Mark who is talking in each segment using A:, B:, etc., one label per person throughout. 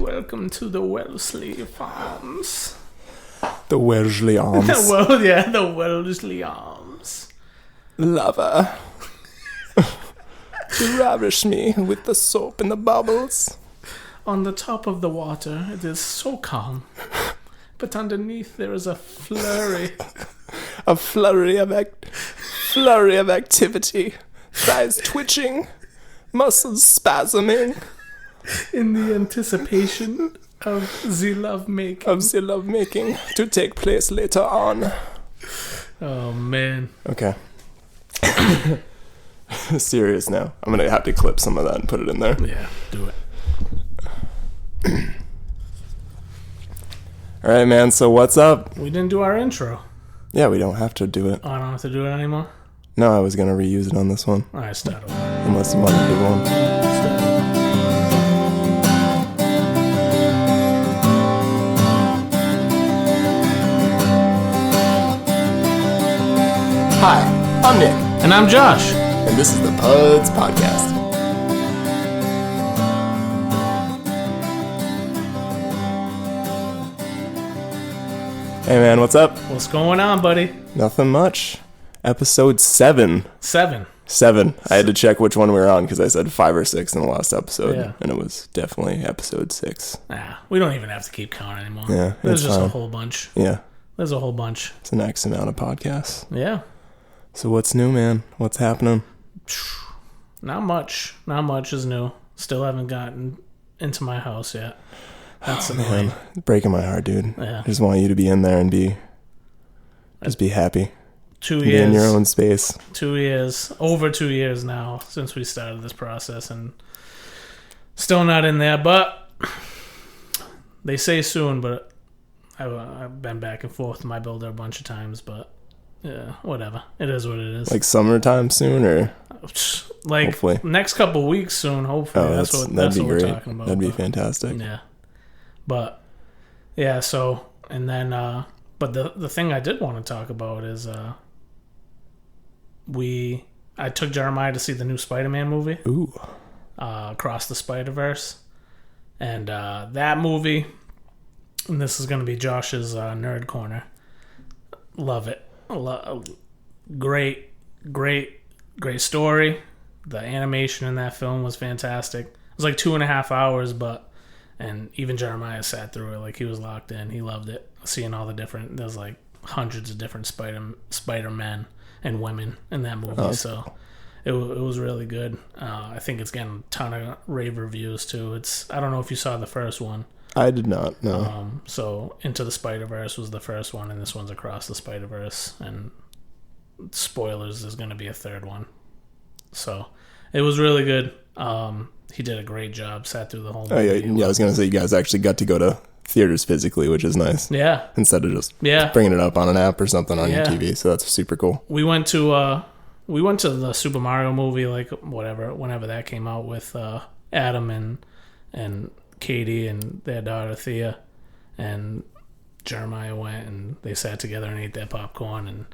A: welcome to the Wellesley Farms.
B: The Wellesley Arms.
A: The Wellesley Arms.
B: Lover. To ravish me with the soap and the bubbles.
A: On the top of the water, it is so calm. But underneath there is a flurry.
B: A flurry of activity. Thighs twitching. Muscles spasming.
A: In the anticipation of the lovemaking.
B: To take place later on.
A: Oh, man.
B: Okay. Serious now. I'm going to have to clip some of that and put it in there.
A: Yeah, do it.
B: Alright, man, so what's up?
A: We didn't do our intro.
B: Yeah, we don't have to do it.
A: Oh, I don't have to do it anymore?
B: No, I was going to reuse it on this one.
A: Alright, start over.
B: Unless you want to do one. Hi, I'm Nick.
A: And I'm Josh.
B: And this is the PUDs Podcast. Hey man, what's up?
A: What's going on, buddy?
B: Nothing much. Episode 7.
A: 7.
B: I had to check which one we were on because I said 5 or 6 in the last episode.
A: Yeah.
B: And it was definitely episode 6.
A: Nah, we don't even have to keep count anymore.
B: Yeah,
A: There's just
B: fine.
A: a whole bunch.
B: Yeah.
A: There's a whole bunch.
B: It's an X amount of podcasts.
A: Yeah.
B: So what's new, man? What's happening?
A: Not much. Not much is new. Still haven't gotten into my house yet. That's annoying.
B: Man, breaking my heart, dude.
A: Yeah.
B: I just want you to be in there and be happy.
A: 2 years.
B: Be in your own space.
A: 2 years. Over 2 years now since we started this process, and still not in there. But they say soon. But I've been back and forth with my builder a bunch of times. But yeah, whatever. It is what it is.
B: Like summertime soon, or
A: like
B: hopefully.
A: Next couple weeks soon. Hopefully, that's what we're talking about.
B: That'd be fantastic.
A: Yeah. But yeah, so and then but the thing I did want to talk about is I took Jeremiah to see the new Spider-Man movie.
B: Ooh.
A: Across the Spider-Verse. And that movie, and this is going to be Josh's nerd corner. Love it. Great story. The animation in that film was fantastic. It was like 2.5 hours, and even Jeremiah sat through it. Like, he was locked in. He loved it. Seeing all the different, there's like hundreds of different Spider-Men and women in that movie.
B: Oh,
A: so
B: cool.
A: it was really good. I think it's getting a ton of rave reviews too. I don't know if you saw the first one.
B: I did not, no.
A: So Into the Spider-Verse was the first one, and this one's Across the Spider-Verse. And spoilers, there's going to be a third one. So it was really good. He did a great job. Sat through the whole movie.
B: Oh yeah. I was gonna say you guys actually got to go to theaters physically, which is nice.
A: Yeah.
B: Instead of just bringing it up on an app or something on your TV. So that's super cool.
A: We went to the Super Mario movie, like whenever that came out, with Adam and Katie and their daughter Thea, and Jeremiah went, and they sat together and ate their popcorn. And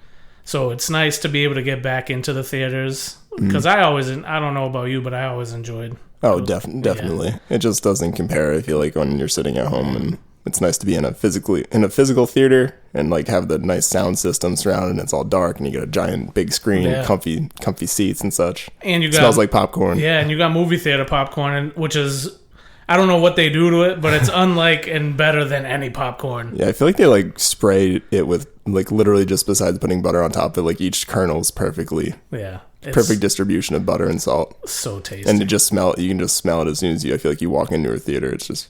A: so it's nice to be able to get back into the theaters, because I don't know about you, but I always enjoyed.
B: Oh, definitely. Yeah. It just doesn't compare, I feel like, when you're sitting at home, and it's nice to be in a physical theater and like have the nice sound system surrounded, and it's all dark, and you got a giant big screen, comfy seats and such. And it smells like popcorn.
A: Yeah, and you got movie theater popcorn, which is, I don't know what they do to it, but it's unlike and better than any popcorn.
B: Yeah, I feel like they like spray it with like literally just besides putting butter on top of it, like each kernel's perfectly.
A: Yeah.
B: Perfect distribution of butter and salt.
A: So tasty.
B: And you can just smell it as soon as I feel like you walk into a theater. It's just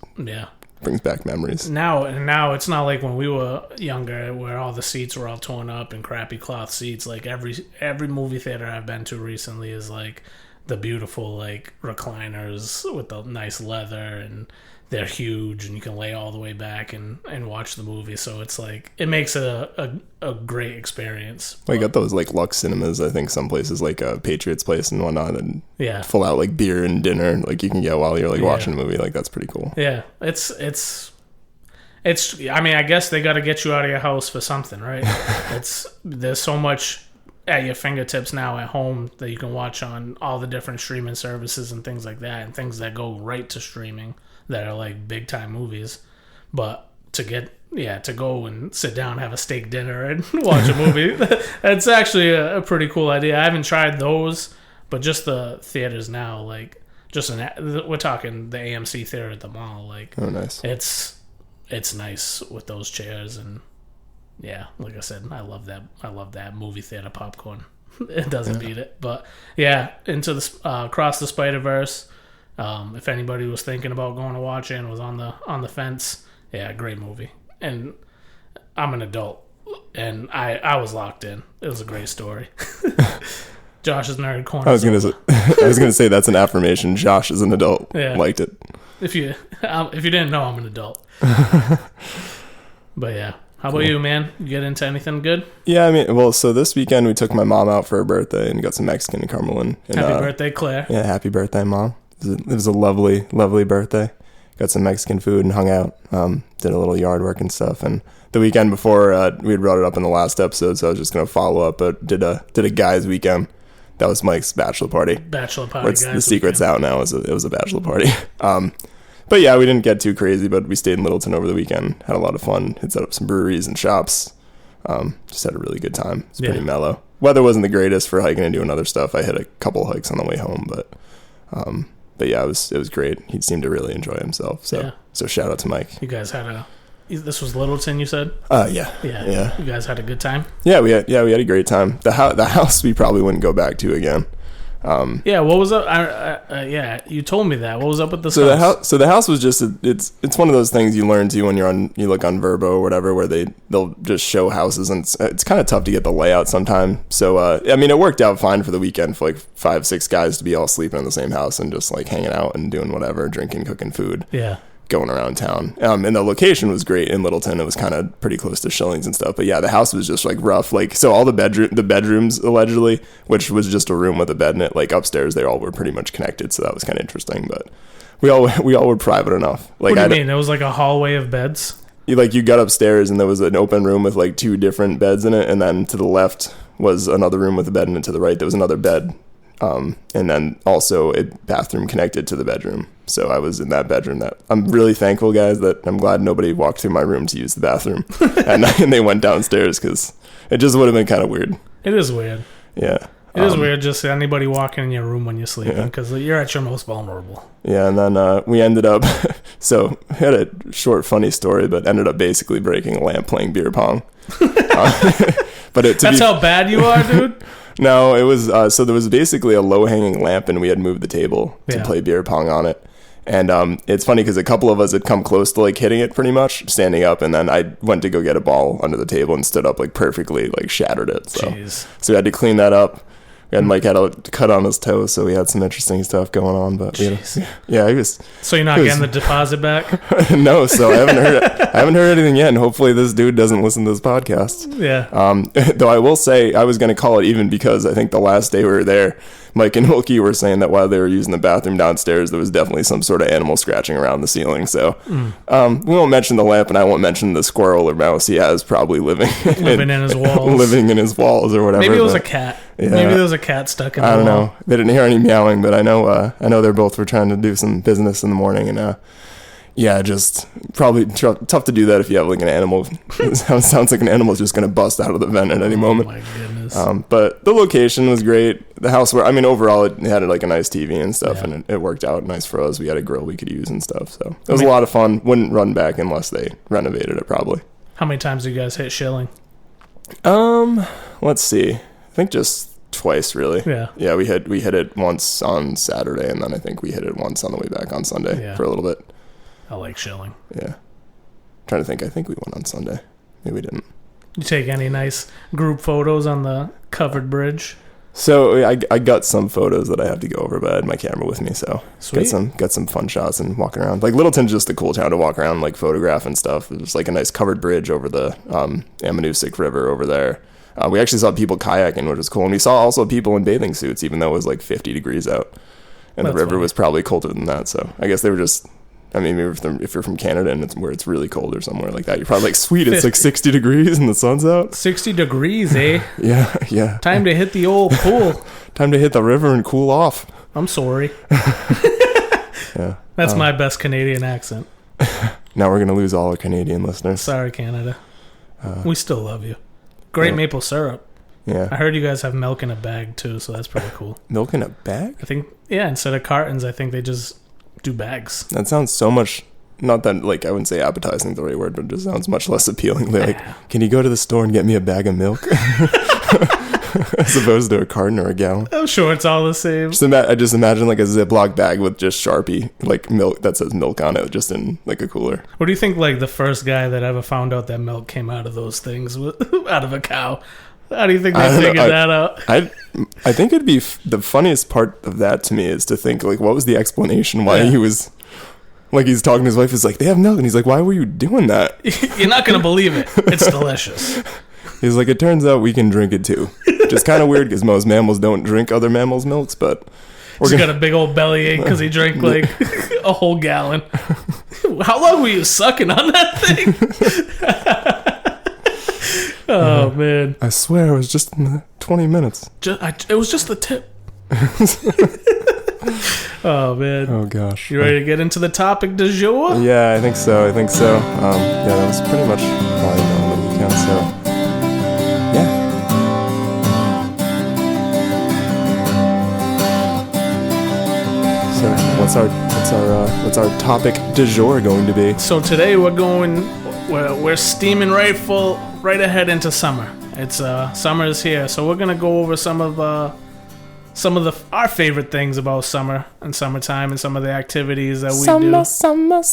B: brings back memories.
A: Now it's not like when we were younger, where all the seats were all torn up and crappy cloth seats. Like every movie theater I've been to recently is like the beautiful like recliners with the nice leather, and they're huge, and you can lay all the way back and watch the movie. So it's like, it makes it a great experience.
B: Well, you got those like Lux cinemas, I think some places like Patriots Place and whatnot, and full out like beer and dinner like you can get while you're like watching a movie. Like, that's pretty cool.
A: Yeah, it's I mean, I guess they got to get you out of your house for something, right? There's so much at your fingertips now at home that you can watch on all the different streaming services and things like that, and things that go right to streaming, that are like big time movies. But to go and sit down, have a steak dinner, and watch a movie, that's actually a pretty cool idea. I haven't tried those, but just the theaters now, like we're talking the AMC theater at the mall. Like,
B: oh, nice.
A: It's nice with those chairs, and yeah, like I said, I love that movie theater popcorn. It doesn't beat it. But yeah, into the Across the Spider-Verse. If anybody was thinking about going to watch it and was on the fence, yeah, great movie. And I'm an adult, and I was locked in. It was a great story. Josh's nerd corner.
B: I was gonna say that's an affirmation. Josh is an adult.
A: Yeah.
B: Liked it.
A: If you didn't know, I'm an adult. But yeah. How about you, man? You get into anything good?
B: Yeah, I mean, well, so this weekend we took my mom out for her birthday and got some Mexican in Cumberland. And,
A: happy birthday, Claire.
B: Yeah, happy birthday, Mom. It was a lovely, lovely birthday. Got some Mexican food and hung out. Did a little yard work and stuff. And the weekend before, we had brought it up in the last episode, so I was just going to follow up, but did a guys' weekend. That was Mike's bachelor party.
A: Bachelor party, guys.
B: The secret's out now. It was a bachelor party. But yeah, we didn't get too crazy, but we stayed in Littleton over the weekend. Had a lot of fun. Had set up some breweries and shops. Just had a really good time. It's pretty mellow. Weather wasn't the greatest for hiking and doing other stuff. I hit a couple hikes on the way home, but yeah, it was great. He seemed to really enjoy himself. So shout out to Mike.
A: You guys had this was Littleton, you said?
B: Yeah.
A: You guys had a good time?
B: Yeah, we had a great time. The house we probably wouldn't go back to again.
A: What was up? You told me that. What was up with this house?
B: So the house was just it's one of those things you learn to when you look on Vrbo or whatever, where they'll just show houses, and it's kind of tough to get the layout sometimes. So I mean, it worked out fine for the weekend for like 5-6 guys to be all sleeping in the same house and just like hanging out and doing whatever, drinking, cooking food.
A: Yeah.
B: Going around town. And the location was great in Littleton. It was kind of pretty close to Shillings and stuff. But yeah, the house was just like rough. Like, so all the bedrooms allegedly, which was just a room with a bed in it, like upstairs, they all were pretty much connected. So that was kind of interesting. But we all were private enough. Like,
A: what do you mean? There was like a hallway of beds?
B: You got upstairs and there was an open room with like 2 different beds in it. And then to the left was another room with a bed in it. To the right, there was another bed. And then also a bathroom connected to the bedroom. So I was in that bedroom. That I'm really thankful, guys, that I'm glad nobody walked through my room to use the bathroom. and they went downstairs because it just would have been kind of weird.
A: It is weird.
B: Yeah.
A: It is weird just anybody walking in your room when you're sleeping because you're at your most vulnerable.
B: Yeah, and then we ended up, so we had a short funny story, but ended up basically breaking a lamp playing beer pong. That's
A: how bad you are, dude?
B: No, it was, so there was basically a low-hanging lamp, and we had moved the table to play beer pong on it. And it's funny because a couple of us had come close to like hitting it pretty much, standing up, and then I went to go get a ball under the table and stood up like perfectly, like shattered it. So we had to clean that up. And Mike had a cut on his toe, so we had some interesting stuff going on. But he was.
A: So you're not getting the deposit back?
B: No, so I haven't heard anything yet, and hopefully this dude doesn't listen to this podcast.
A: Yeah.
B: Though I will say I was going to call it even because I think the last day we were there, Mike and Wilkie were saying that while they were using the bathroom downstairs, there was definitely some sort of animal scratching around the ceiling. So we won't mention the lamp, and I won't mention the squirrel or mouse he has probably living
A: in his walls,
B: living in his walls or whatever.
A: Maybe it was a cat.
B: Yeah.
A: Maybe there was a cat stuck in the
B: wall. I don't
A: wall.
B: know. They didn't hear any meowing, but I know they both were trying to do some business in the morning, and just probably tough to do that if you have like an animal. It sounds like an animal is just going to bust out of the vent at any moment.
A: Oh my goodness.
B: But the location was great. The house, overall it had like a nice TV and stuff, and it worked out nice for us. We had a grill we could use and stuff, so it was a lot of fun. Wouldn't run back unless they renovated it, probably.
A: How many times did you guys hit Shilling?
B: Let's see. I think just twice, really.
A: Yeah,
B: we hit it once on Saturday, and then I think we hit it once on the way back on Sunday for a little bit.
A: I like Shilling.
B: Yeah. Trying to think. I think we went on Sunday. Maybe we didn't.
A: You take any nice group photos on the covered bridge?
B: So I got some photos that I have to go over, but I had my camera with me, so
A: sweet.
B: Got some fun shots and walking around. Like Littleton's just a cool town to walk around, like photograph and stuff. There's like a nice covered bridge over the Ammonoosuc River over there. We actually saw people kayaking, which was cool, and we saw also people in bathing suits, even though it was like 50 degrees out, and the river was probably colder than that. So I guess they were just. I mean, maybe if you're from Canada and it's where it's really cold or somewhere like that, you're probably like, sweet, it's like 60 degrees and the sun's out.
A: 60 degrees, eh?
B: Yeah.
A: Time to hit the old pool.
B: Time to hit the river and cool off.
A: I'm sorry.
B: Yeah.
A: That's my best Canadian accent.
B: Now we're going to lose all our Canadian listeners.
A: Sorry, Canada. We still love you. Great maple syrup.
B: Yeah.
A: I heard you guys have milk in a bag, too, so that's pretty cool.
B: Milk in a bag?
A: I think, instead of cartons, I think they just do bags.
B: That sounds so much, not that, like, I wouldn't say appetizing the right word, but it just sounds much less appealing. Like, can you go to the store and get me a bag of milk? As opposed to a carton or a gallon.
A: I'm sure it's all the same.
B: I just imagine like a Ziploc bag with just Sharpie, like milk that says milk on it, just in like a cooler.
A: What do you think, like, the first guy that ever found out that milk came out of those things, out of a cow? How do you think they figured that out?
B: I think it'd be the funniest part of that to me is to think, like, what was the explanation why he was... Like, he's talking to his wife, he's like, they have milk, and he's like, why were you doing that?
A: You're not going to believe it. It's delicious.
B: He's like, it turns out we can drink it too. Which is kind of weird because most mammals don't drink other mammals' milks, but...
A: He's got a big old bellyache because he drank, like, a whole gallon. How long were you sucking on that thing? Oh, man.
B: I swear it was just 20 minutes.
A: It was just the tip. Oh, man.
B: Oh, gosh.
A: You ready to get into the topic du jour?
B: Yeah, I think so. Yeah, that was pretty much all I know on the weekend, so... Yeah. So what's our topic du jour going to be?
A: So today we're steaming right ahead into summer. It's summer is here, so we're gonna go over some of our favorite things about summer and summertime and some of the activities that we do. Summertime.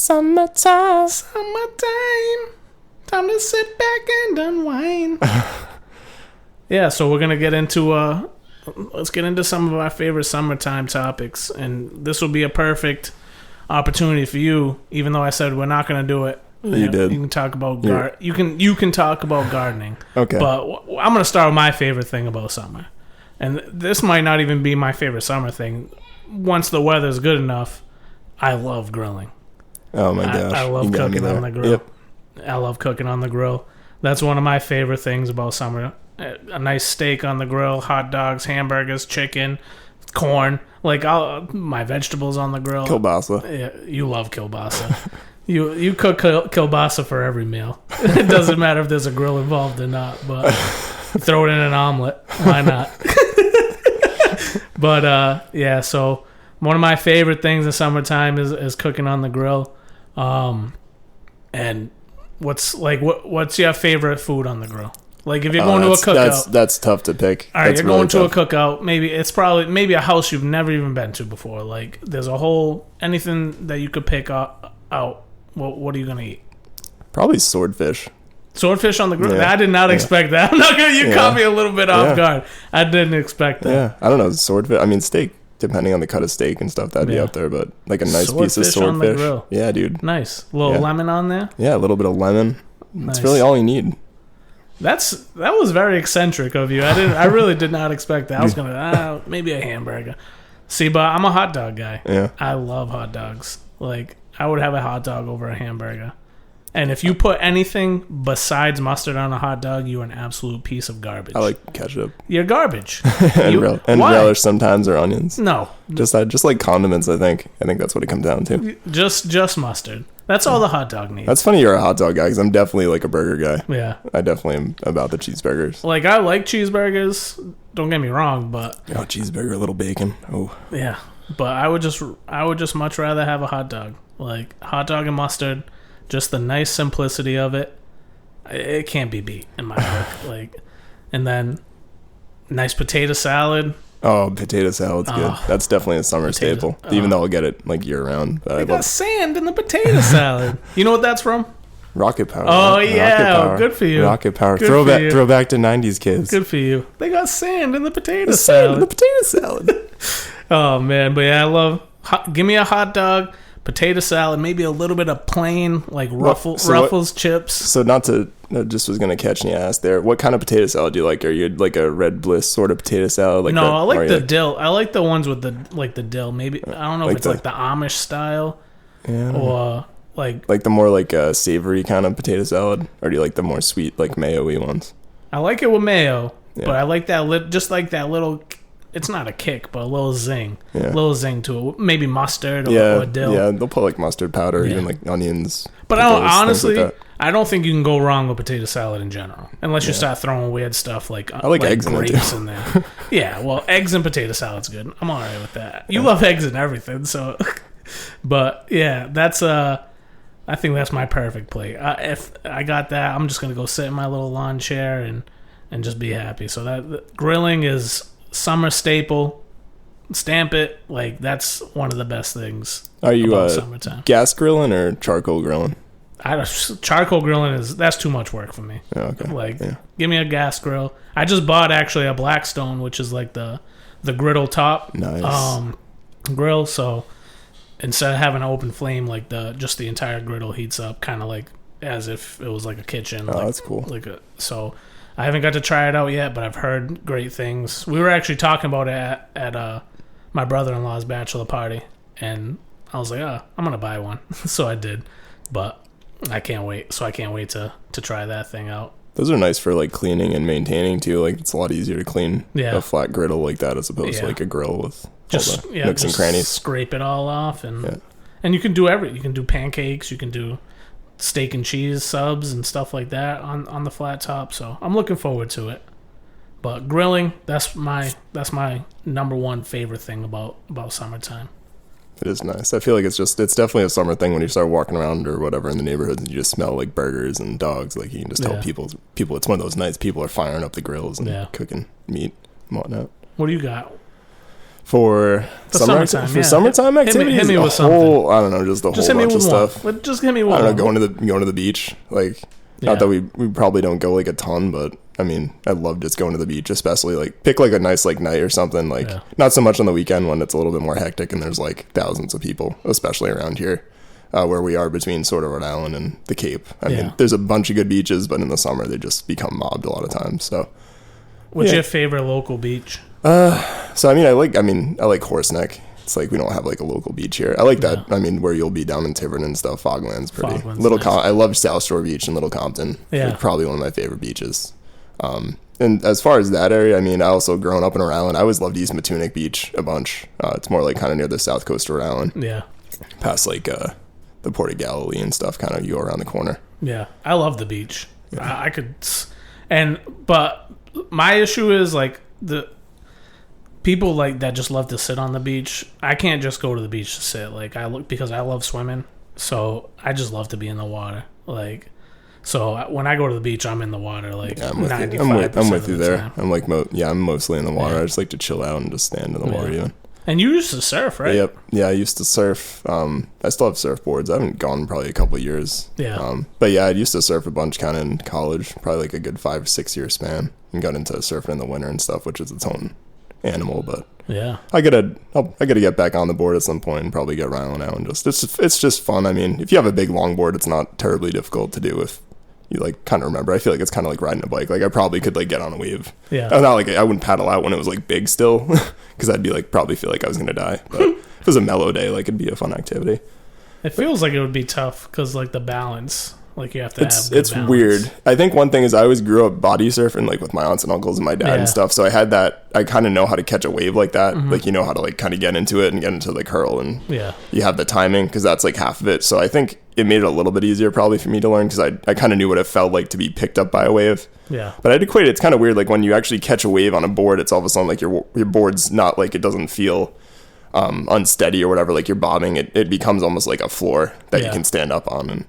A: Time to sit back and unwind. Yeah, so we're gonna get into let's get into some of our favorite summertime topics, and this will be a perfect opportunity for you. Even though I said we're not gonna do it,
B: you did.
A: You can talk about you can talk about gardening.
B: Okay.
A: But I'm gonna start with my favorite thing about summer, and this might not even be my favorite summer thing. Once the weather's good enough, I love grilling.
B: Oh my gosh!
A: I love cooking on the grill.
B: Yep.
A: I love cooking on the grill. That's one of my favorite things about summer. A nice steak on the grill, hot dogs, hamburgers, chicken, corn. Like my vegetables on the grill.
B: Kielbasa.
A: Yeah, you love kielbasa. You cook kielbasa for every meal. It doesn't matter if there's a grill involved or not, but throw it in an omelet. Why not? But yeah, so one of my favorite things in summertime is cooking on the grill. And what's your favorite food on the grill? Like, if you're going to a cookout,
B: that's tough to pick.
A: All right, you're going to a cookout. Maybe it's probably a house you've never even been to before. Like, there's anything that you could pick out. What are you gonna eat?
B: Probably swordfish.
A: Swordfish on the grill.
B: Yeah.
A: I did not expect that. I'm not gonna. You caught me a little bit off guard. I didn't expect that.
B: Yeah, I don't know, swordfish. I mean, steak. Depending on the cut of steak and stuff, that'd be up there. But like a nice piece of swordfish
A: on the grill.
B: Yeah, dude.
A: Nice little lemon on there.
B: Yeah, a little bit of lemon.
A: Nice.
B: That's really all you need.
A: That was very eccentric of you. I really did not expect that. I was gonna maybe a hamburger. See, but I'm a hot dog guy.
B: Yeah,
A: I love hot dogs. Like, I would have a hot dog over a hamburger. And if you put anything besides mustard on a hot dog, you're an absolute piece of garbage.
B: I like ketchup.
A: You're garbage.
B: and relish sometimes, or onions.
A: No,
B: just like condiments. I think that's what it comes down to.
A: Just mustard. That's all the hot dog needs.
B: That's funny you're a hot dog guy, because I'm definitely like a burger guy.
A: Yeah.
B: I definitely am about the cheeseburgers.
A: Like, I like cheeseburgers. Don't get me wrong, but...
B: Oh, cheeseburger, a little bacon. Oh.
A: Yeah. But I would just much rather have a hot dog. Like, hot dog and mustard. Just the nice simplicity of it. It can't be beat in my book. Like, and then nice potato salad.
B: Oh, potato salad's good. That's definitely a summer staple. Even though I'll get it like year round. But
A: I got sand in the potato salad. You know what that's from?
B: Rocket Power.
A: Oh, yeah. Rocket Power. Good for you.
B: Rocket Power. Throwback to 90s kids.
A: Good for you. They got sand in the potato salad.
B: Sand in the potato salad.
A: Oh, man. But yeah, I love... give me a hot dog, potato salad, maybe a little bit of plain, like Ruffles chips.
B: So I just was going to catch any ass there. What kind of potato salad do you like? Are you like a Red Bliss sort of potato salad? Like
A: no, I like the dill. I like the ones with the dill. Maybe, I don't know if it's like the Amish style.
B: Yeah.
A: Or like
B: the more like savory kind of potato salad, or do you like the more sweet, like mayo-y ones?
A: I like it with mayo, but I like that just like that little it's not a kick, but a little zing.
B: Yeah.
A: A little zing to it. Maybe mustard or dill.
B: Yeah, they'll put like mustard powder, even like onions.
A: But honestly, I don't think you can go wrong with potato salad in general, unless you start throwing weird stuff like
B: I like eggs
A: grapes in there. Yeah, well, eggs and potato salad's good. I'm all right with that. You love eggs and everything, so. But yeah, that's I think that's my perfect plate. If I got that, I'm just gonna go sit in my little lawn chair and just be happy. So that grilling is summer staple. Stamp it. Like, that's one of the best things.
B: Are you
A: about summertime.
B: Gas grilling or charcoal grilling?
A: Charcoal grilling that's too much work for me.
B: Oh, okay.
A: Give me a gas grill. I just bought actually a Blackstone, which is like the griddle top grill. So instead of having an open flame, like just the entire griddle heats up, kind of like as if it was like a kitchen.
B: Oh, that's cool.
A: So I haven't got to try it out yet, but I've heard great things. We were actually talking about it at my brother-in-law's bachelor party, and I was like, I'm gonna buy one. So I did, but I can't wait. So I can't wait to try that thing out.
B: Those are nice for like cleaning and maintaining too. Like, it's a lot easier to clean a flat griddle like that as opposed to like a grill with all the nooks and crannies.
A: Scrape it all off, and you can do you can do pancakes, you can do steak and cheese subs and stuff like that on the flat top. So I'm looking forward to it. But grilling, that's my number one favorite thing about summertime.
B: It is nice. I feel like it's definitely a summer thing when you start walking around or whatever in the neighborhoods and you just smell like burgers and dogs. Like, you can just tell people it's one of those nights people are firing up the grills and cooking meat and whatnot.
A: What do you got?
B: For summertime activities,
A: hit me with something.
B: I don't know, just a whole bunch of stuff.
A: Just hit me with
B: I don't know, going to the beach. Like, not that we probably don't go like a ton, but I mean, I love just going to the beach, especially like pick like a nice like night or something. Like, not so much on the weekend when it's a little bit more hectic and there's like thousands of people, especially around here where we are between sort of Rhode Island and the Cape. I mean, there's a bunch of good beaches, but in the summer they just become mobbed a lot of times. So,
A: what's your favorite local beach?
B: So I like Horseneck. It's like we don't have like a local beach here. I like that. I mean, where you'll be down in Tiverton and stuff. Fogland's pretty. I love South Shore Beach in Little Compton. Yeah, like, probably one of my favorite beaches. And as far as that area, I mean, I also growing up in Rhode Island, I always loved East Matunic Beach a bunch. It's more like kind of near the south coast of Rhode Island. Yeah, past like the Port of Galilee and stuff. Kind of you go around the corner.
A: Yeah, I love the beach. Yeah. I could, but my issue is like the people like that just love to sit on the beach. I can't just go to the beach to sit. Like, because I love swimming, so I just love to be in the water. Like, so when I go to the beach, I'm in the water. Like, 95%.
B: I'm with you there. I'm like, I'm mostly in the water. I just like to chill out and just stand in the water even.
A: And you used to surf, right?
B: Yep. Yeah, I used to surf. I still have surfboards. I haven't gone in probably a couple of years. Yeah. But yeah, I used to surf a bunch kind of in college, probably like a good 5 or 6 year span, and got into surfing in the winter and stuff, which is its own animal. But yeah, I gotta get back on the board at some point and probably get Rhino now and just it's just fun. I mean, if you have a big longboard, it's not terribly difficult to do if you like kind of remember. I feel like it's kind of like riding a bike. Like, I probably could like get on a wave. Yeah. Not like I wouldn't paddle out when it was like big still, because I'd be like probably feel like I was gonna die. But if it was a mellow day, like, it'd be a fun activity.
A: It feels like it would be tough because like the balance. Like, you have to
B: it's balance. Weird. I think one thing is I always grew up body surfing, like, with my aunts and uncles and my dad and stuff. So I had that. I kind of know how to catch a wave like that. Mm-hmm. Like, you know how to like kind of get into it and get into the curl, and you have the timing because that's like half of it. So I think it made it a little bit easier probably for me to learn because I kind of knew what it felt like to be picked up by a wave. Yeah. But I'd equate it. It's kind of weird. Like, when you actually catch a wave on a board, it's all of a sudden like your board's not like, it doesn't feel unsteady or whatever. Like, you're bobbing. It becomes almost like a floor that you can stand up on. And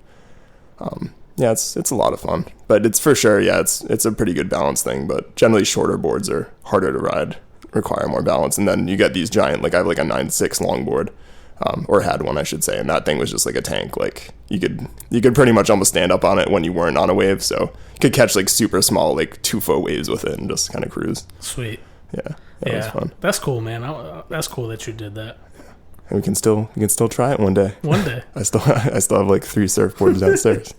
B: yeah, it's a lot of fun, but it's for sure. Yeah, it's a pretty good balance thing, but generally shorter boards are harder to ride, require more balance. And then you get these giant, like, I have like a 9.6 longboard, or had one, I should say. And that thing was just like a tank. Like, you could pretty much almost stand up on it when you weren't on a wave. So you could catch like super small, like 2-foot waves with it and just kind of cruise.
A: Sweet.
B: Yeah. That was fun.
A: That's cool, man. That's cool that you did that.
B: And we can still try it one day.
A: One day.
B: I still have like 3 surfboards downstairs.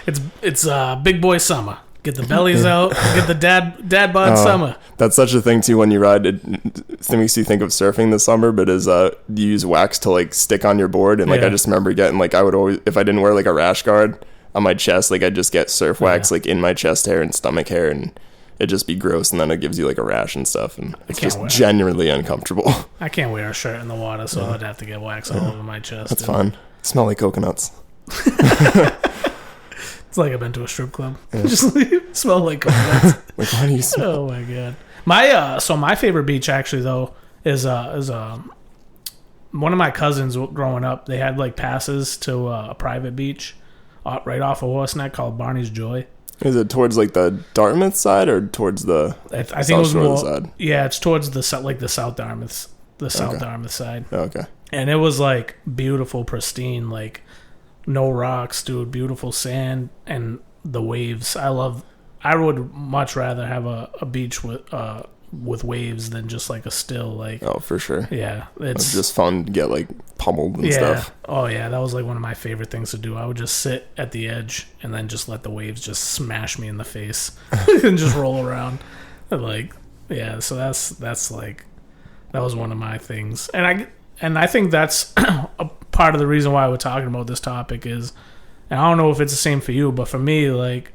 A: It's big boy summer. Get the bellies out. Get the dad bod summer.
B: That's such a thing too when you ride. It makes you think of surfing this summer, but you use wax to like stick on your board, and like I just remember getting like, I would always, if I didn't wear like a rash guard on my chest, like I'd just get surf wax like in my chest hair and stomach hair, and it'd just be gross, and then it gives you like a rash and stuff, and it's just genuinely uncomfortable.
A: I can't wear a shirt in the water, so I'd have to get wax all over my chest.
B: That's fine. Smell like coconuts.
A: It's like I've been to a strip club. Yeah. Just smell like coconuts.
B: Like, why do you smell?
A: Oh my god. My favorite beach actually though is one of my cousins growing up. They had like passes to a private beach right off of Horse Neck called Barney's Joy. Is
B: it towards like the Dartmouth side or towards the?
A: I think it was more. Side? Yeah, it's towards the South Dartmouth, Dartmouth side.
B: Okay.
A: And it was like beautiful, pristine, like no rocks, dude. Beautiful sand and the waves. I would much rather have a beach with waves than just like a still like.
B: Oh, for sure.
A: Yeah,
B: it's just fun to get like pummeled and stuff.
A: Oh yeah, that was like one of my favorite things to do. I would just sit at the edge and then just let the waves just smash me in the face and just roll around. And like, yeah, so that's like that was one of my things, and I think that's a part of the reason why we're talking about this topic is, and I don't know if it's the same for you, but for me, like,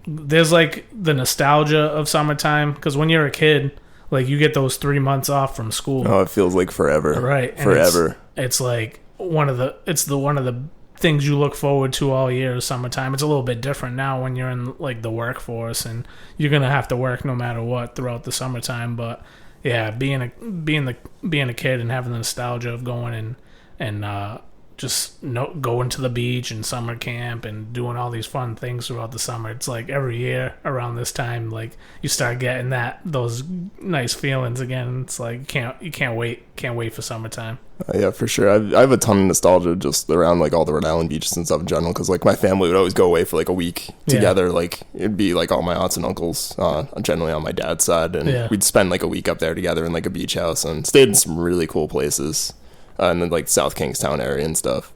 A: there's like the nostalgia of summertime because when you're a kid, like you get those 3 months off from school.
B: Oh, it feels like forever.
A: Right,
B: forever.
A: It's like one of the things you look forward to all year is summertime. It's a little bit different now when you're in like the workforce and you're gonna have to work no matter what throughout the summertime, but. Yeah, being a kid and having the nostalgia of going and just going to the beach and summer camp and doing all these fun things throughout the summer. It's like every year around this time, like you start getting those nice feelings again. It's like you can't wait for summertime.
B: Yeah, for sure. I have a ton of nostalgia just around like all the Rhode Island beaches and stuff in general because like my family would always go away for like a week together. Yeah. Like it'd be like all my aunts and uncles, generally on my dad's side, and we'd spend like a week up there together in like a beach house and stayed in some really cool places. And then like South Kingstown area and stuff.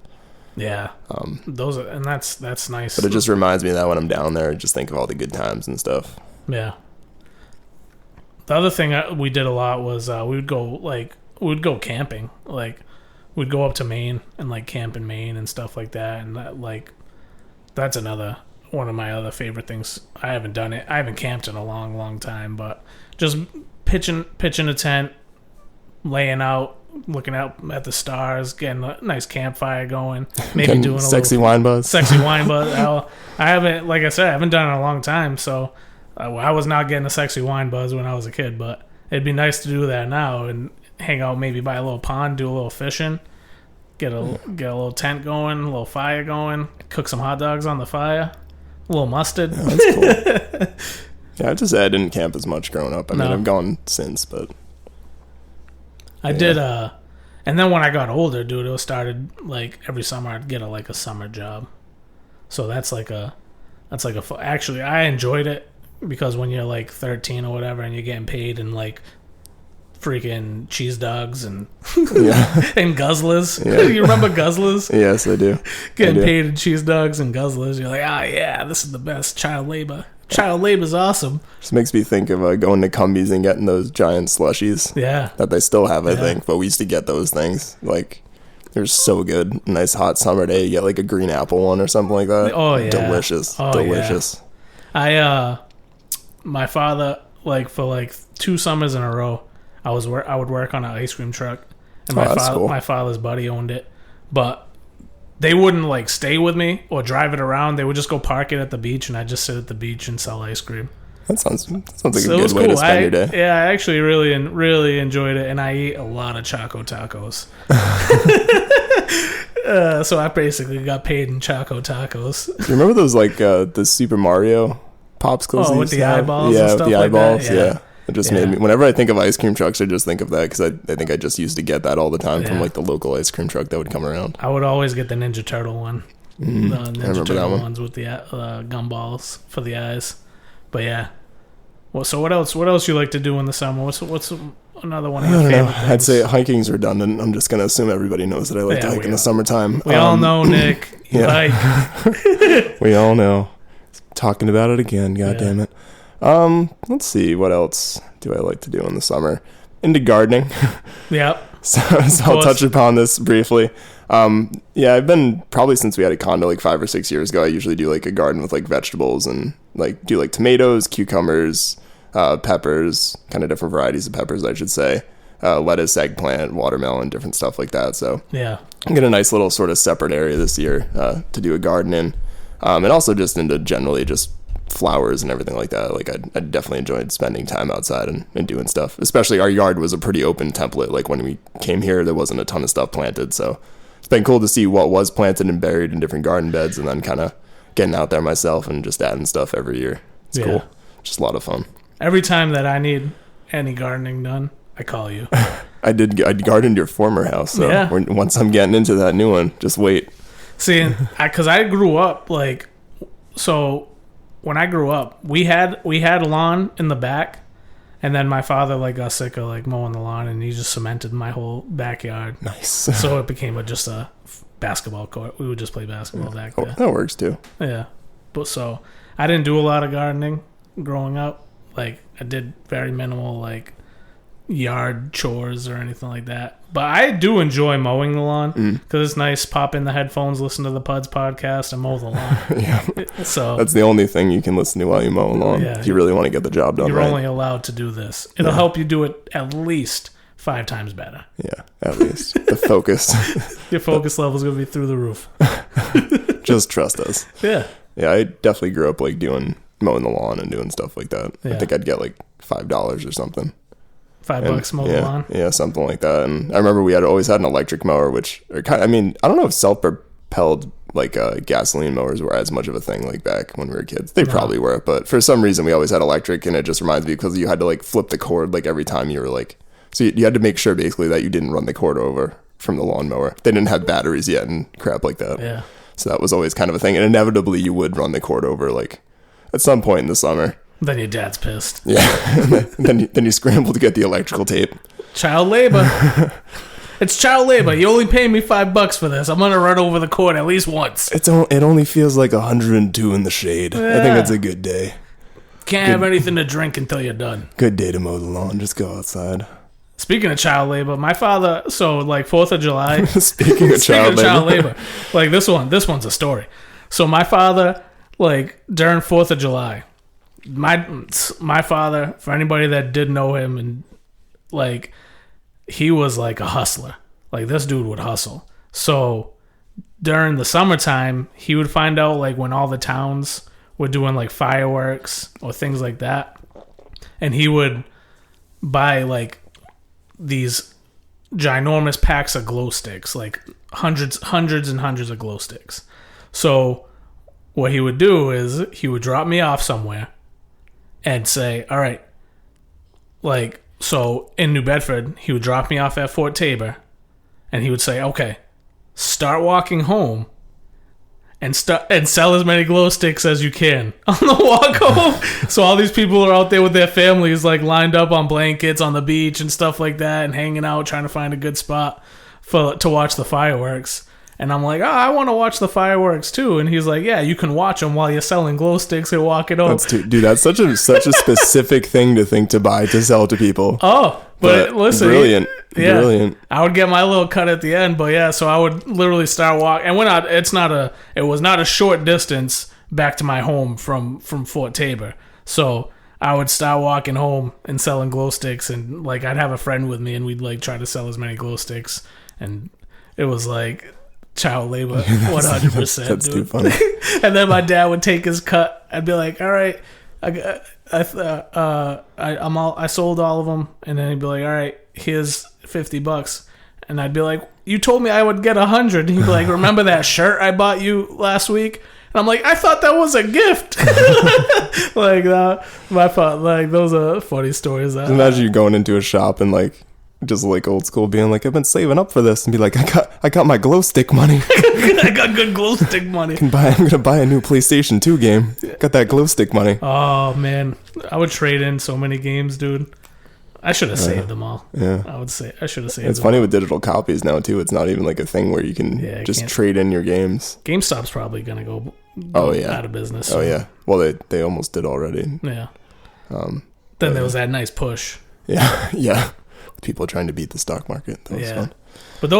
A: Yeah, that's nice.
B: But it just reminds me of that when I'm down there, I just think of all the good times and stuff.
A: Yeah. The other thing we did a lot was we would go camping. Like we'd go up to Maine and like camp in Maine and stuff like that. And that's another one of my other favorite things. I haven't done it. I haven't camped in a long, long time, but just pitching a tent, laying out. Looking out at the stars, getting a nice campfire going, maybe doing a
B: sexy wine buzz.
A: Sexy wine buzz. I haven't, like I said, I haven't done it in a long time, so I was not getting a sexy wine buzz when I was a kid. But it'd be nice to do that now and hang out, maybe by a little pond, do a little fishing, get a little tent going, a little fire going, cook some hot dogs on the fire, a little mustard.
B: Yeah, that's cool. Yeah, I didn't camp as much growing up. I mean, I've gone since, but.
A: I did, and then when I got older, dude, it started like every summer I'd get a summer job. So actually I enjoyed it because when you're like 13 or whatever and you're getting paid in like freaking cheese dogs and and guzzlers. Yeah. You remember guzzlers?
B: Yes, I do.
A: Getting paid in cheese dogs and guzzlers. You're like, yeah, this is the best. Child labor. Child labor is awesome.
B: Just makes me think of going to Cumbies and getting those giant slushies.
A: Yeah.
B: That they still have, I think. But we used to get those things. Like, they're so good. Nice hot summer day. You get like a green apple one or something like that.
A: Oh, yeah.
B: Delicious.
A: Oh,
B: delicious.
A: Yeah. My father, like, for like 2 summers in a row, I would work on an ice cream truck. And my father's buddy owned it. But they wouldn't like stay with me or drive it around. They would just go park it at the beach, and I'd just sit at the beach and sell ice cream.
B: That sounds like a good way to spend your day.
A: Yeah, I actually really enjoyed it, and I ate a lot of Choco Tacos. So I basically got paid in Choco Tacos.
B: You remember those like the Super Mario popsicles?
A: Oh, with the eyeballs.
B: Yeah,
A: and stuff
B: with the eyeballs.
A: Like
B: Yeah. It just made me. Whenever I think of ice cream trucks, I just think of that because I think I just used to get that all the time from like the local ice cream truck that would come around.
A: I would always get the Ninja Turtle one. The Ninja Turtle ones with the gumballs for the eyes. But yeah. Well, so what else you like to do in the summer? What's another one of your favorite things?
B: I'd say hiking's redundant. I'm just gonna assume everybody knows that I like to hike in the summertime.
A: We all know, Nick. You hike.
B: We all know. Talking about it again. God damn it. Let's see, what else do I like to do in the summer? Into gardening.
A: Yep.
B: So I'll touch upon this briefly. I've been probably since we had a condo like 5 or 6 years ago. I usually do like a garden with like vegetables and like do like tomatoes, cucumbers, peppers, kind of different varieties of peppers, I should say, lettuce, eggplant, watermelon, different stuff like that. So
A: yeah,
B: I get a nice little sort of separate area this year to do a garden in, and also just into generally just flowers and everything like that. Like I definitely enjoyed spending time outside and doing stuff. Especially our yard was a pretty open template. Like when we came here, there wasn't a ton of stuff planted, so it's been cool to see what was planted and buried in different garden beds, and then kind of getting out there myself and just adding stuff every year. It's cool. Just a lot of fun.
A: Every time that I need any gardening done, I call you.
B: I gardened your former house, so once I'm getting into that new one, just wait.
A: See, because I grew up like, so when I grew up, we had a lawn in the back, and then my father like got sick of like mowing the lawn, and he just cemented my whole backyard.
B: Nice.
A: So it became just a basketball court. We would just play basketball back there.
B: That works too.
A: Yeah, but so I didn't do a lot of gardening growing up. Like I did very minimal like yard chores or anything like that. But I do enjoy mowing the lawn because it's nice. Pop in the headphones, listen to the PUDs podcast, and mow the lawn.
B: Yeah.
A: So
B: that's the only thing you can listen to while you mow a lawn. Yeah. If you really want to get the job done.
A: You're only allowed to do this. It'll help you do it at least 5 times better.
B: Yeah, at least the focus.
A: Your focus level is going to be through the roof.
B: Just trust us.
A: Yeah.
B: Yeah, I definitely grew up like mowing the lawn and doing stuff like that.
A: Yeah.
B: I think I'd get like $5 or something.
A: $5 mow the lawn.
B: Yeah, something like that. And I remember we always had an electric mower, which I don't know if self-propelled like gasoline mowers were as much of a thing like back when we were kids. They probably were, but for some reason we always had electric, and it just reminds me because you had to like flip the cord like every time you were like, so you had to make sure basically that you didn't run the cord over from the lawnmower. They didn't have batteries yet and crap like that.
A: Yeah.
B: So that was always kind of a thing, and inevitably you would run the cord over like at some point in the summer.
A: Then your dad's pissed.
B: Yeah. then you scramble to get the electrical tape.
A: Child labor. It's child labor. You only pay me $5 for this. I'm gonna run over the cord at least once.
B: It only feels like 102 in the shade. Yeah. I think it's a good day.
A: Can't have anything to drink until you're done.
B: Good day to mow the lawn. Just go outside.
A: Speaking of child labor, my father. So like 4th of July.
B: Speaking of child labor,
A: like this one's a story. So my father, like during 4th of July. My father, for anybody that did know him, and like he was like a hustler. Like this dude would hustle. So during the summertime, he would find out like when all the towns were doing like fireworks or things like that, and he would buy like these ginormous packs of glow sticks, like hundreds and hundreds of glow sticks. So what he would do is he would drop me off somewhere and say, all right, like, so in New Bedford, he would drop me off at Fort Tabor, and he would say, okay, start walking home and sell as many glow sticks as you can on the walk home. So all these people are out there with their families, like lined up on blankets on the beach and stuff like that, and hanging out, trying to find a good spot to watch the fireworks. And I'm like, I want to watch the fireworks too. And he's like, yeah, you can watch them while you're selling glow sticks and walking home.
B: That's such a specific thing to think to buy to sell to people.
A: Oh, but listen,
B: brilliant.
A: Yeah,
B: brilliant.
A: I would get my little cut at the end, but yeah, so I would literally start walking. And it was not a short distance back to my home from Fort Tabor. So I would start walking home and selling glow sticks, and like I'd have a friend with me, and we'd like try to sell as many glow sticks, and it was like child labor, 100%.
B: That's
A: dude.
B: too funny.
A: And then my dad would take his cut. I'd be like, all right, I sold all of them, and then he'd be like, all right, here's $50. And I'd be like, you told me I would get 100. And he'd be like, remember that shirt I bought you last week? And I'm like, I thought that was a gift. Like my fault. Like those are funny stories.
B: Imagine you going into a shop and like just like old school being like, I've been saving up for this, and be like, I got my glow stick money.
A: I got good glow stick money.
B: I'm gonna buy a new PlayStation 2 game. Got that glow stick money.
A: Oh man, I would trade in so many games, dude. I should have saved them all.
B: Yeah,
A: I would say I should have saved.
B: It's funny with digital copies now too. It's not even like a thing where you can just trade in your games.
A: GameStop's probably gonna go out of business.
B: Oh yeah. Well, they almost did already.
A: Yeah. Then there was that nice push.
B: Yeah, yeah. People trying to beat the stock market. That was fun.
A: But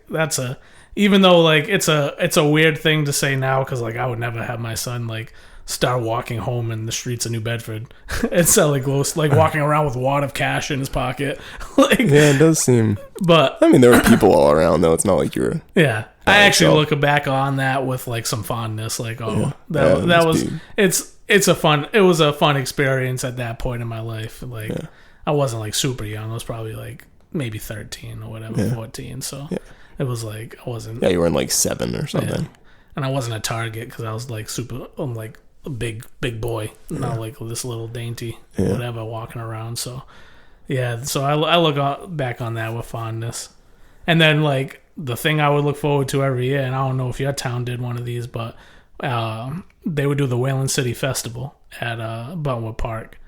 A: that's a even though like it's a weird thing to say now, because like I would never have my son like start walking home in the streets of New Bedford and selling ghosts, like walking around with a wad of cash in his pocket. Like,
B: yeah, it does seem.
A: But
B: I mean, there were people all around, though. It's not like you were.
A: Yeah, I actually look back on that with like some fondness. Like, that was it was a fun experience at that point in my life. Like, I wasn't like super young. I was probably like maybe 13 or whatever, 14. So it was like I wasn't.
B: Yeah, you were in like 7 or something.
A: Yeah. And I wasn't a target because I was like I'm like a big boy, not like this little dainty whatever walking around. So so I look back on that with fondness. And then like the thing I would look forward to every year, and I don't know if your town did one of these, but they would do the Wayland City Festival at Buttonwood Park.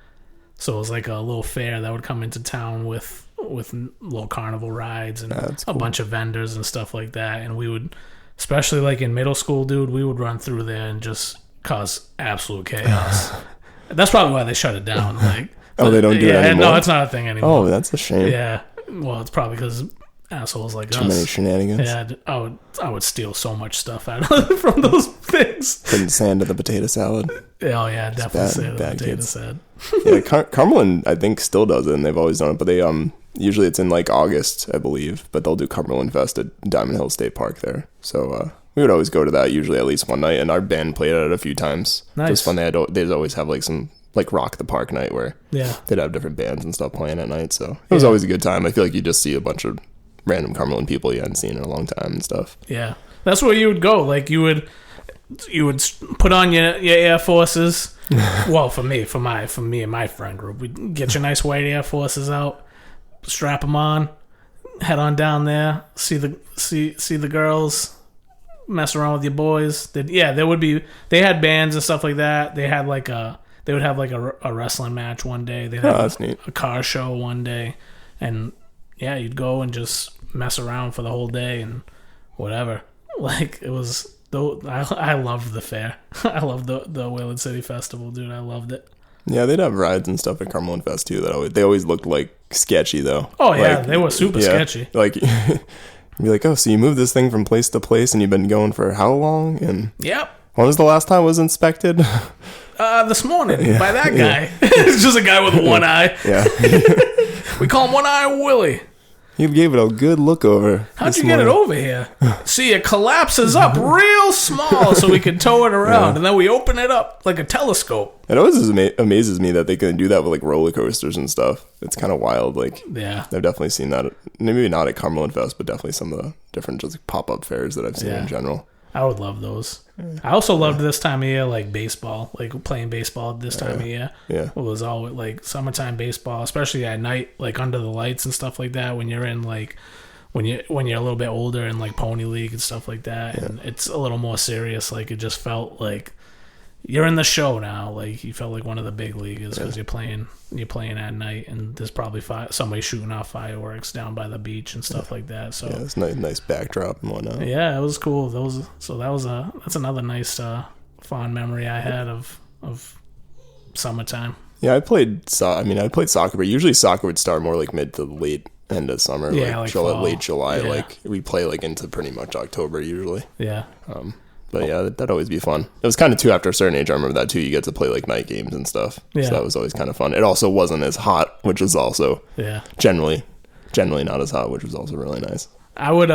A: So it was like a little fair that would come into town with little carnival rides and a bunch of vendors and stuff like that. And we would, especially like in middle school, dude, we would run through there and just cause absolute chaos. That's probably why they shut it down. Like,
B: they don't do it anymore?
A: No, it's not a thing anymore.
B: Oh, that's a shame.
A: Yeah. Well, it's probably because assholes like
B: Too many shenanigans.
A: Yeah, I would steal so much stuff out of from those things.
B: Putting sand in the potato salad.
A: Oh yeah, definitely sand in the potato salad.
B: Yeah, Cumberland I think still does it, and they've always done it. But they usually it's in like August, I believe. But they'll do Cumberland Fest at Diamond Hill State Park there. So we would always go to that usually at least one night, and our band played at it a few times.
A: Nice.
B: It was fun. They'd always have like some like Rock the Park night where they'd have different bands and stuff playing at night. So it was always a good time. I feel like you just see a bunch of random Cumberland people you hadn't seen in a long time and stuff. Yeah,
A: that's where you would go. Like you would put on your Air Forces. Well, for me and my friend group, we'd get your nice white Air Forces out, strap them on, head on down there, see the girls, mess around with your boys. They had bands and stuff like that. They would have like a wrestling match one day. They'd have
B: that's neat.
A: A car show one day, and you'd go and just mess around for the whole day and whatever. Like it was. I loved the fair. I loved the Wayland City Festival, dude. I loved it.
B: Yeah, they'd have rides and stuff at Cumberland Fest too. They always looked like sketchy though.
A: Oh yeah, they were super sketchy.
B: Like you'd be like, oh, so you moved this thing from place to place, and you've been going for how long? And when was the last time it was inspected?
A: This morning by that guy. It's just a guy with one eye.
B: Yeah.
A: We call him One Eye Willie.
B: You gave it a good look over.
A: How'd you get it over here? See, it collapses up real small so we can tow it around, and then we open it up like a telescope.
B: It always amazes me that they can do that with like roller coasters and stuff. It's kind of wild. Like, I've definitely seen that. Maybe not at Cumberland Fest, but definitely some of the different just like pop-up fairs that I've seen in general.
A: I would love those. I also loved this time of year, like baseball, like playing baseball this time of year. Yeah. It was all like summertime baseball, especially at night, like under the lights and stuff like that. When you're in like, when you're a little bit older in like Pony League and stuff like that, and it's a little more serious. Like it just felt like you're in the show now. Like you felt like one of the big leaguers because you're playing at night, and there's probably somebody shooting off fireworks down by the beach and stuff like that. So
B: it's nice backdrop and whatnot.
A: Yeah, it was cool. That's another nice fond memory I had of summertime.
B: Yeah, I played soccer, but usually soccer would start more like mid to late end of summer.
A: Yeah, like fall.
B: Late July. Yeah. Like we play like into pretty much October usually.
A: Yeah.
B: But yeah, that'd always be fun. It was kind of too after a certain age. I remember that too. You get to play like night games and stuff. Yeah. So that was always kind of fun. It also wasn't as hot, which was also generally not as hot, which was also really nice.
A: I would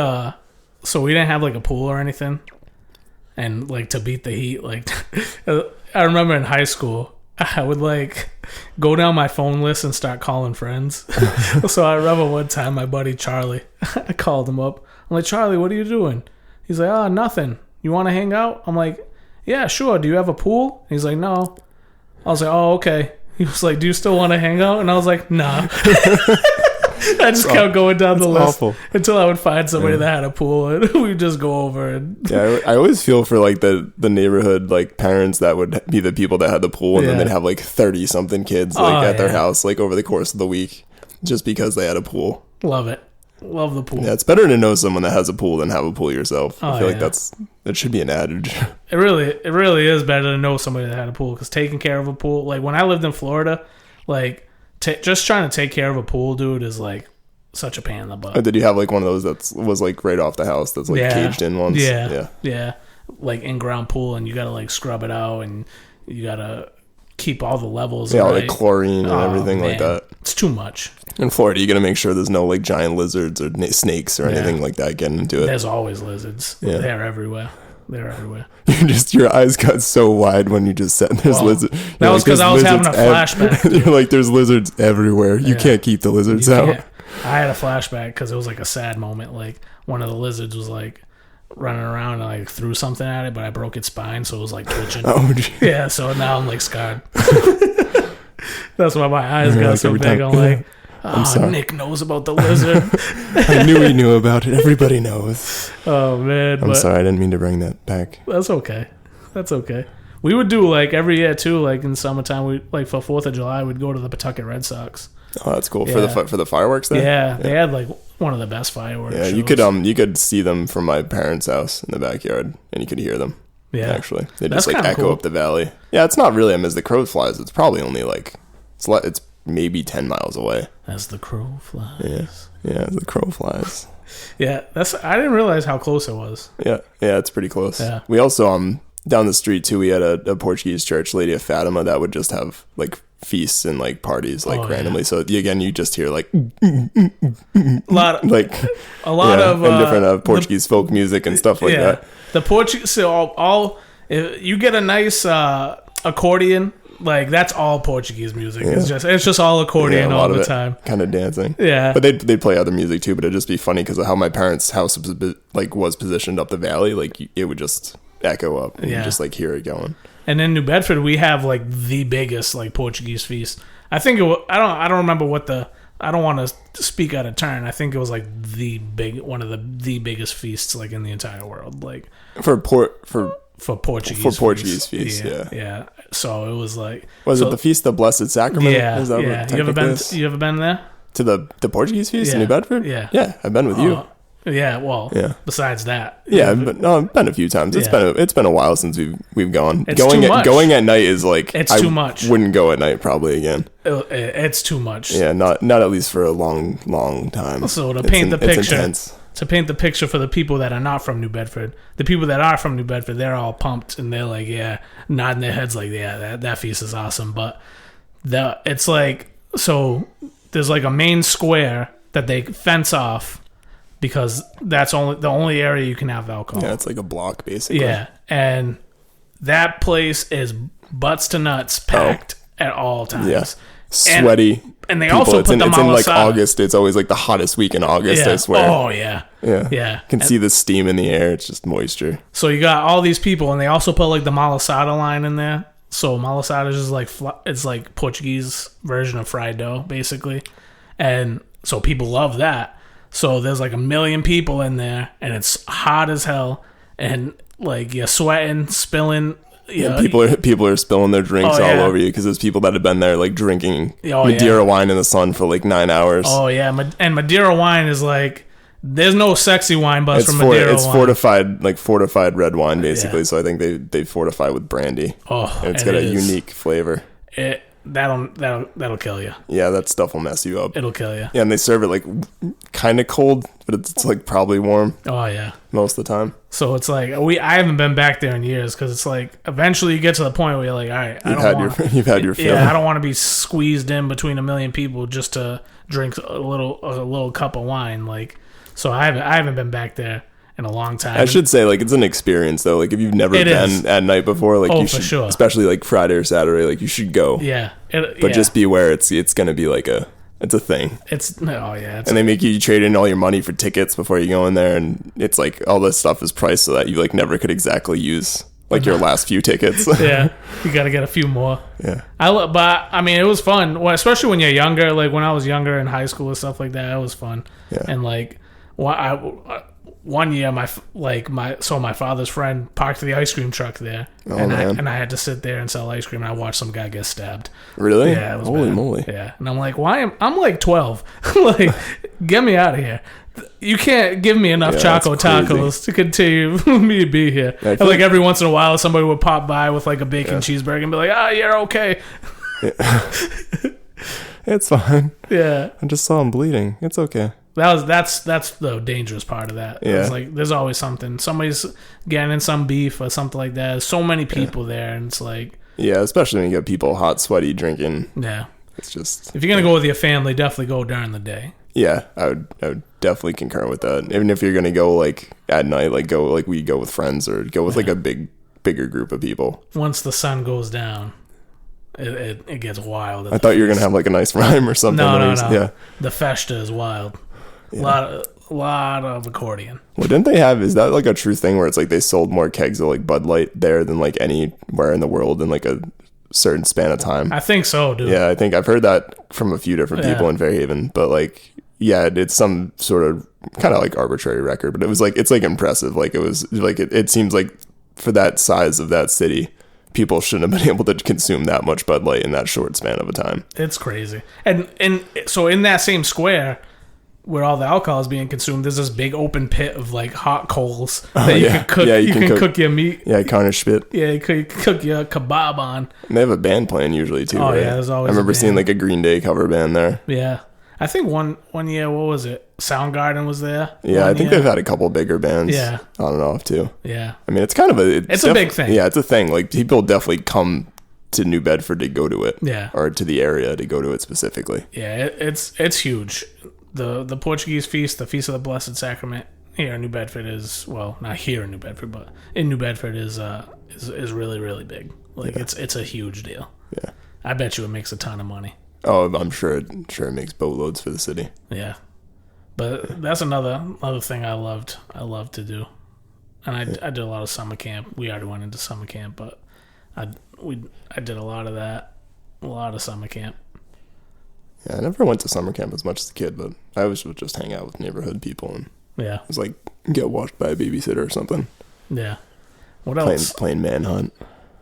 A: so we didn't have like a pool or anything, and like to beat the heat, like I remember in high school I would like go down my phone list and start calling friends. So I remember one time my buddy Charlie, I called him up. I'm like, Charlie, what are you doing? He's like, nothing. You want to hang out? I'm like, yeah, sure. Do you have a pool? He's like, no. I was like, oh, okay. He was like, do you still want to hang out? And I was like, nah. I just kept going down the list until I would find somebody that had a pool, and we'd just go over. And
B: I always feel for like the neighborhood like parents that would be the people that had the pool, and then they'd have like 30 something kids like at their house like over the course of the week just because they had a pool.
A: Love it. Love the pool.
B: Yeah, it's better to know someone that has a pool than have a pool yourself. I feel like that should be an adage.
A: It really is better to know somebody that had a pool, because taking care of a pool, like when I lived in Florida, like just trying to take care of a pool, dude, is like such a pain in the butt.
B: Did you have like one of those that was like right off the house that's like caged in once?
A: Yeah. Like in-ground pool, and you got to like scrub it out, and You gotta keep all the levels.
B: Yeah,
A: right.
B: all the chlorine and everything like that.
A: It's too much.
B: In Florida, you got to make sure there's no like giant lizards or snakes or anything like that getting into it.
A: There's always lizards. Yeah. They're everywhere.
B: Your eyes got so wide when you just said there's lizards.
A: That was because I was having a flashback.
B: You're like, there's lizards everywhere. You can't keep the lizards out.
A: I had a flashback because it was like a sad moment. Like one of the lizards was like running around and I threw something at it, but I broke its spine, so it was like twitching.
B: Oh, geez.
A: Yeah, so now I'm like scarred. That's why my eyes got so big. I'm like, Nick knows about the lizard.
B: I knew he knew about it. Everybody knows.
A: Oh, man.
B: I'm sorry. I didn't mean to bring that back.
A: That's okay. We would do, like, every year, too, like, in summertime, we like, for 4th of July, we'd go to the Pawtucket Red Sox.
B: Oh, that's cool. For the fireworks there?
A: Yeah, they had, like, one of the best fireworks shows.
B: You could see them from my parents' house in the backyard, and you could hear them. Yeah. Actually. They just, like, echo up the valley. Yeah, it's not really as the crow flies. It's probably only, like, it's maybe 10 miles away.
A: As the crow flies.
B: Yeah, as the crow flies.
A: Yeah, I didn't realize how close it was.
B: Yeah, it's pretty close. Yeah. We also, down the street, too, we had a Portuguese church, Lady of Fatima, that would just have, like, feasts and, like, parties, like, randomly. Yeah. So, again, you just hear, like...
A: a lot of
B: and different Portuguese folk music and stuff like that.
A: The Portuguese... So, you get a nice accordion... Like, that's all Portuguese music. Yeah. It's just all accordion all the time.
B: Kind of dancing.
A: Yeah.
B: But they'd play other music too, but it'd just be funny because of how my parents' house was positioned up the valley. Like, it would just echo up and you just, like, hear it going.
A: And in New Bedford, we have, like, the biggest, like, Portuguese feast. I think I don't remember I don't want to speak out of turn. I think it was, like, one of the biggest feasts, like, in the entire world. Like,
B: for Portuguese feast.
A: Yeah. So it was like...
B: Was it the Feast of the Blessed Sacrament?
A: Yeah. You ever been there?
B: To the Portuguese feast in New Bedford?
A: Yeah.
B: Yeah, I've been with you.
A: Yeah, well, besides that.
B: Yeah, I've been a few times. It's been a while since we've gone.
A: It's too much.
B: Going at night is like...
A: It's too much.
B: Wouldn't go at night probably again.
A: It's too much.
B: Yeah, not at least for a long, long time.
A: So to paint the picture...
B: It's intense.
A: To paint the picture for the people that are not from New Bedford, the people that are from New Bedford, they're all pumped and they're like, nodding their heads like, that feast is awesome. But it's like, so there's like a main square that they fence off because that's the only area you can have alcohol.
B: Yeah, it's like a block basically.
A: Yeah, and that place is butts to nuts packed at all times.
B: Yeah, sweaty.
A: And they also put the malasada. It's in like
B: August. It's always like the hottest week in August, I swear.
A: Oh, yeah.
B: Yeah. You can see the steam in the air. It's just moisture.
A: So you got all these people, and they also put like the malasada line in there. So malasada is just like, it's like Portuguese version of fried dough, basically. And so people love that. So there's like 1 million people in there, and it's hot as hell. And like you're sweating, spilling...
B: Yeah, people are spilling their drinks all over you because there's people that have been there like drinking Madeira wine in the sun for like 9 hours.
A: Oh yeah, and Madeira wine is like there's no sexy wine buzz from Madeira wine.
B: It's fortified red wine basically. Yeah. So I think they fortify with brandy.
A: Oh,
B: and it's got a unique flavor.
A: That'll kill you.
B: Yeah, that stuff will mess you up.
A: It'll kill you.
B: Yeah, and they serve it like kind of cold, but it's like probably warm.
A: Oh yeah,
B: most of the time.
A: So it's like I haven't been back there in years because it's like eventually you get to the point where you're like, all right,
B: you've had your fill.
A: Yeah, I don't want to be squeezed in between 1 million people just to drink a little cup of wine. Like, so I haven't been back there in a long time.
B: I should say, like, it's an experience though. Like, if you've never been at night before, like, you should, for sure. Especially like Friday or Saturday, like, you should go.
A: Yeah,
B: but just be aware it's gonna be like it's a thing.
A: And
B: they make you trade in all your money for tickets before you go in there, and it's like all this stuff is priced so that you like never could exactly use like your last few tickets.
A: Yeah, you got to get a few more.
B: Yeah,
A: but I mean, it was fun, especially when you're younger. Like when I was younger in high school and stuff like that, it was fun.
B: Yeah,
A: and like one year, my father's friend parked the ice cream truck there, and I had to sit there and sell ice cream. And I watched some guy get stabbed.
B: Really?
A: Yeah, it was
B: holy
A: bad.
B: Moly!
A: Yeah, and I'm like, I'm like 12. Like, get me out of here. You can't give me enough Choco Tacos to continue me to be here. And like every once in a while, somebody would pop by with like a bacon cheeseburger and be like, you're okay.
B: Yeah. It's fine.
A: Yeah,
B: I just saw him bleeding. It's okay.
A: That's the dangerous part of that.
B: Yeah.
A: It's like there's always something. Somebody's getting in some beef or something like that. There's so many people there, and it's like
B: Yeah, especially when you get people hot, sweaty, drinking.
A: Yeah.
B: It's just...
A: If you're going to go with your family, definitely go during the day.
B: Yeah, I would definitely concur with that. Even if you're going to go, like, at night, like, we go with friends or go with, like, a bigger group of people.
A: Once the sun goes down, it gets wild.
B: I thought you were going to have, like, a nice rhyme or something.
A: No.
B: Yeah.
A: The festa is wild.
B: Yeah.
A: A lot of accordion.
B: Well, didn't they have, is that like a true thing where it's like they sold more kegs of like Bud Light there than like anywhere in the world in like a certain span of time?
A: I think so, dude.
B: Yeah, I think I've heard that from a few different people in Fairhaven, but like, yeah, it's some sort of kind of like arbitrary record, but it was like, it's like impressive. Like it was like, it seems like for that size of that city, people shouldn't have been able to consume that much Bud Light in that short span of a time.
A: It's crazy. And so in that same square, where all the alcohol is being consumed, there's this big open pit of like hot coals that you can cook. Yeah, you can cook your meat.
B: Yeah, Cornish spit.
A: Yeah, you can cook your kebab on.
B: And they have a band playing usually too.
A: Oh
B: right?
A: yeah, there's always.
B: I remember seeing like a Green Day cover band there.
A: Yeah, I think one year, what was it? Soundgarden was there.
B: Yeah, I think they've had a couple bigger bands. Yeah, on and off too.
A: Yeah,
B: I mean it's kind of
A: it's a big thing.
B: Yeah, it's a thing. Like people definitely come to New Bedford to go to it.
A: Yeah,
B: or to the area to go to it specifically.
A: Yeah, it's huge. The Portuguese feast, the Feast of the Blessed Sacrament here in New Bedford is, well, not here in New Bedford, but in New Bedford is really, really big. Like it's a huge deal.
B: Yeah.
A: I bet you it makes a ton of money.
B: Oh, I'm sure it makes boatloads for the city.
A: Yeah. But that's another thing I loved to do. And I did a lot of summer camp. We already went into summer camp, but I did a lot of that. A lot of summer camp.
B: Yeah, I never went to summer camp as much as a kid, but I always would just hang out with neighborhood people and it was like get watched by a babysitter or something.
A: Yeah. What else?
B: Playing Manhunt.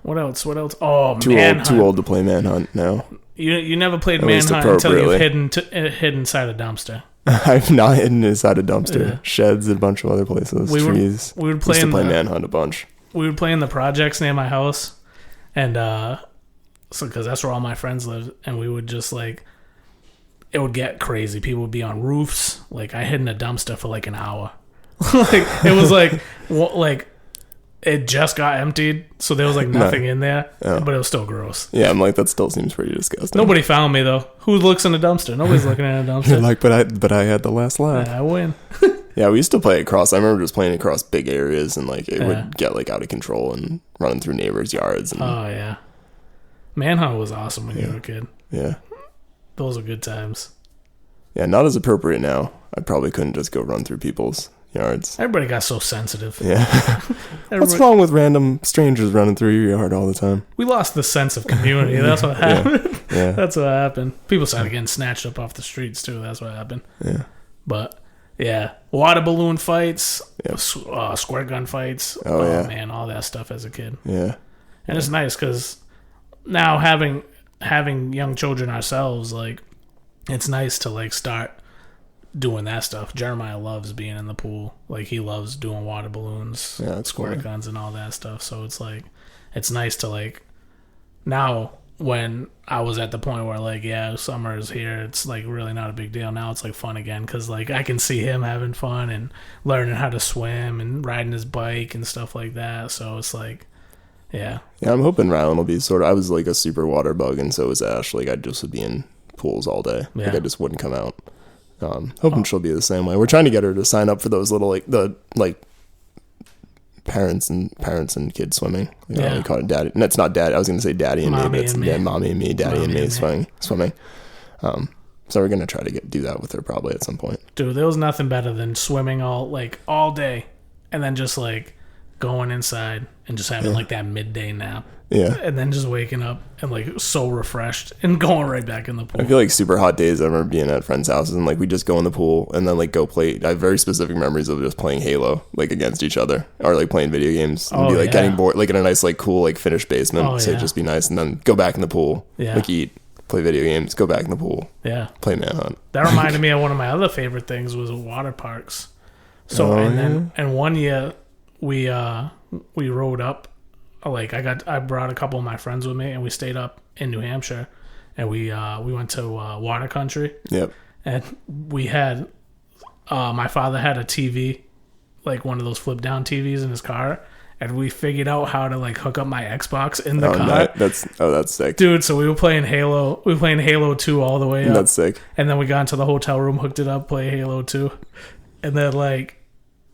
A: What else? Oh, Manhunt.
B: Too old to play Manhunt now.
A: You never played Manhunt until you've hid inside a dumpster.
B: I've not hidden inside a dumpster. Sheds and a bunch of other places. Trees.
A: We would play
B: used to play Manhunt a bunch.
A: We would play in the projects near my house, and so because that's where all my friends lived, and we would just like. It would get crazy. People would be on roofs. Like I hid in a dumpster for like an hour. Like it was like it just got emptied, so there was like nothing in there, but it was still gross.
B: Yeah, I'm like that still seems pretty disgusting.
A: Nobody found me though. Who looks in a dumpster? Nobody's looking in a dumpster.
B: You're like, but I had the last laugh.
A: Yeah, I win.
B: Yeah, we used to play across. I remember just playing across big areas, and like it would get like out of control and running through neighbors' yards. And,
A: oh yeah, Manhunt was awesome when you were a kid.
B: Yeah. Those
A: are good times.
B: Yeah, not as appropriate now. I probably couldn't just go run through people's yards.
A: Everybody got so sensitive.
B: Yeah. What's wrong with random strangers running through your yard all the time?
A: We lost the sense of community. That's what happened.
B: Yeah.
A: That's what happened. People started getting snatched up off the streets, too. That's what happened.
B: Yeah.
A: But, yeah. Water balloon fights. Yep. Squirt gun fights.
B: Oh, yeah.
A: Man, all that stuff as a kid.
B: Yeah.
A: And it's nice because now having young children ourselves, like, it's nice to like start doing that stuff. Jeremiah loves being in the pool. Like he loves doing water balloons, squirt guns and all that stuff. So it's like, it's nice to like, now when I was at the point where like, yeah, summer is here, it's like really not a big deal. Now it's like fun again because like I can see him having fun and learning how to swim and riding his bike and stuff like that. So it's like, yeah,
B: I'm hoping Rylan will be sort of. I was like a super water bug, and so was Ash. Like I just would be in pools all day.
A: Yeah.
B: Like I just wouldn't come out. Hoping she'll be the same way. We're trying to get her to sign up for those little like parents and kids swimming. We call it daddy. And it's not daddy. I was going to say daddy and me, but it's mommy and me, daddy and me swimming. So we're going to try to do that with her probably at some point.
A: Dude, there was nothing better than swimming all day and then just like going inside and just having like that midday nap.
B: Yeah.
A: And then just waking up and like so refreshed and going right back in the pool.
B: I feel like super hot days. I remember being at friends' houses and like we just go in the pool and then like go play. I have very specific memories of just playing Halo like against each other or like playing video games and be like getting bored like in a nice like cool like finished basement. So it'd just be nice and then go back in the pool. Yeah. Like eat, play video games, go back in the pool.
A: Yeah.
B: Play Manhunt.
A: That reminded me of one of my other favorite things was water parks. So and one year we rode up. Like I brought a couple of my friends with me, and we stayed up in New Hampshire, and we went to water country.
B: Yep.
A: And we had my father had a TV, like one of those flip down TVs in his car, and we figured out how to like hook up my Xbox in the car.
B: That's sick,
A: dude. So we were playing Halo. We were playing Halo 2 all the way up.
B: That's sick.
A: And then we got into the hotel room, hooked it up, play Halo 2, and then like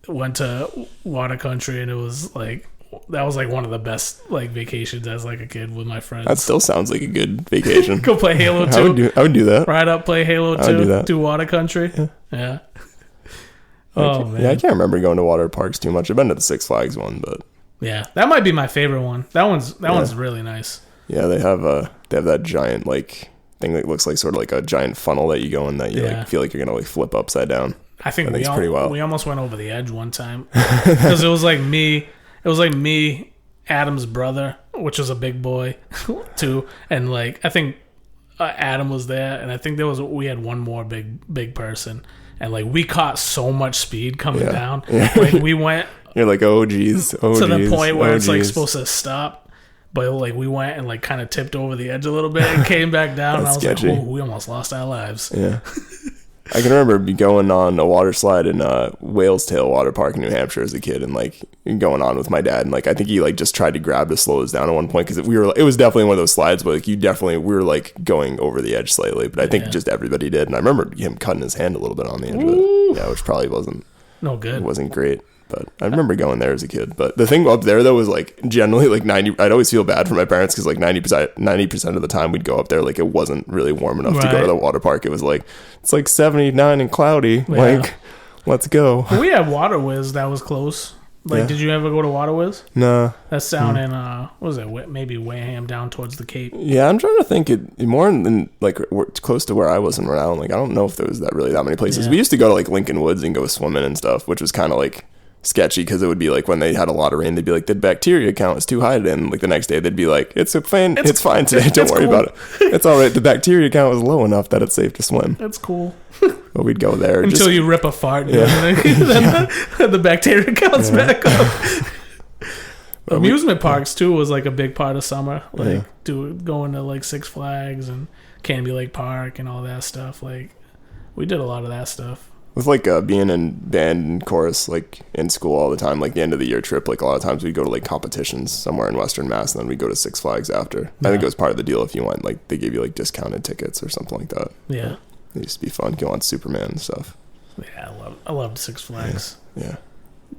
A: went to Water Country, and it was like that was like one of the best like vacations as like a kid with my friends.
B: That still sounds like a good vacation.
A: Go play Halo 2.
B: I would do that.
A: Ride up, play Halo 2, do Water Country.
B: Yeah.
A: Oh man.
B: Yeah, I can't remember going to water parks too much. I've been to the Six Flags one, but
A: yeah, that might be my favorite one. That one's really nice.
B: Yeah, they have that giant like thing that looks like sort of like a giant funnel that you go in that you like feel like you're gonna like flip upside down.
A: I think it's pretty wild. We almost went over the edge one time because it was like me, Adam's brother, which was a big boy too, and like I think Adam was there, and I think we had one more big person. And like we caught so much speed coming down. Yeah. Like we went. You're
B: like, oh geez, to
A: the point where it's like supposed to stop, but like we went and like kind of tipped over the edge a little bit and came back down. And I was sketchy. Like, oh, we almost lost our lives.
B: Yeah. I can remember going on a water slide in Whale's Tail Water Park in New Hampshire as a kid, and like going on with my dad, and like I think he like just tried to grab to slow us down at one point because it was definitely one of those slides, but like we were like going over the edge slightly, but I think just everybody did, and I remember him cutting his hand a little bit on the edge of it, which probably wasn't
A: good.
B: It wasn't great. But I remember going there as a kid. But the thing up there, though, was like generally like 90. I'd always feel bad for my parents because like 90% of the time we'd go up there, like it wasn't really warm enough to go to the water park. It was like, it's like 79 and cloudy. Yeah. Like, let's go.
A: We had Water Whiz that was close. Like, did you ever go to Water Whiz?
B: No.
A: That's down in, what was it? Maybe Wareham down towards the Cape.
B: Yeah, I'm trying to think it more in like close to where I was in Rhode Island. Like, I don't know if there was that many places. Yeah. We used to go to like Lincoln Woods and go swimming and stuff, which was kind of like sketchy because it would be like when they had a lot of rain, they'd be like, the bacteria count is too high today. And like the next day they'd be like, it's fine today, don't worry about it, it's all right, the bacteria count was low enough that it's safe to swim.
A: That's cool.
B: But we'd go there
A: until you rip a fart, and then the bacteria counts back up. Amusement parks too was like a big part of summer, like going to like Six Flags and Canby Lake Park and all that stuff. Like we did a lot of that stuff.
B: With like being in band and chorus like in school all the time, like the end of the year trip, like a lot of times we'd go to like competitions somewhere in Western Mass, and then we'd go to Six Flags after. I think it was part of the deal if you went, like they gave you like discounted tickets or something like that.
A: Yeah,
B: it used to be fun. Go on Superman and stuff.
A: Yeah, I loved Six Flags.
B: Yeah.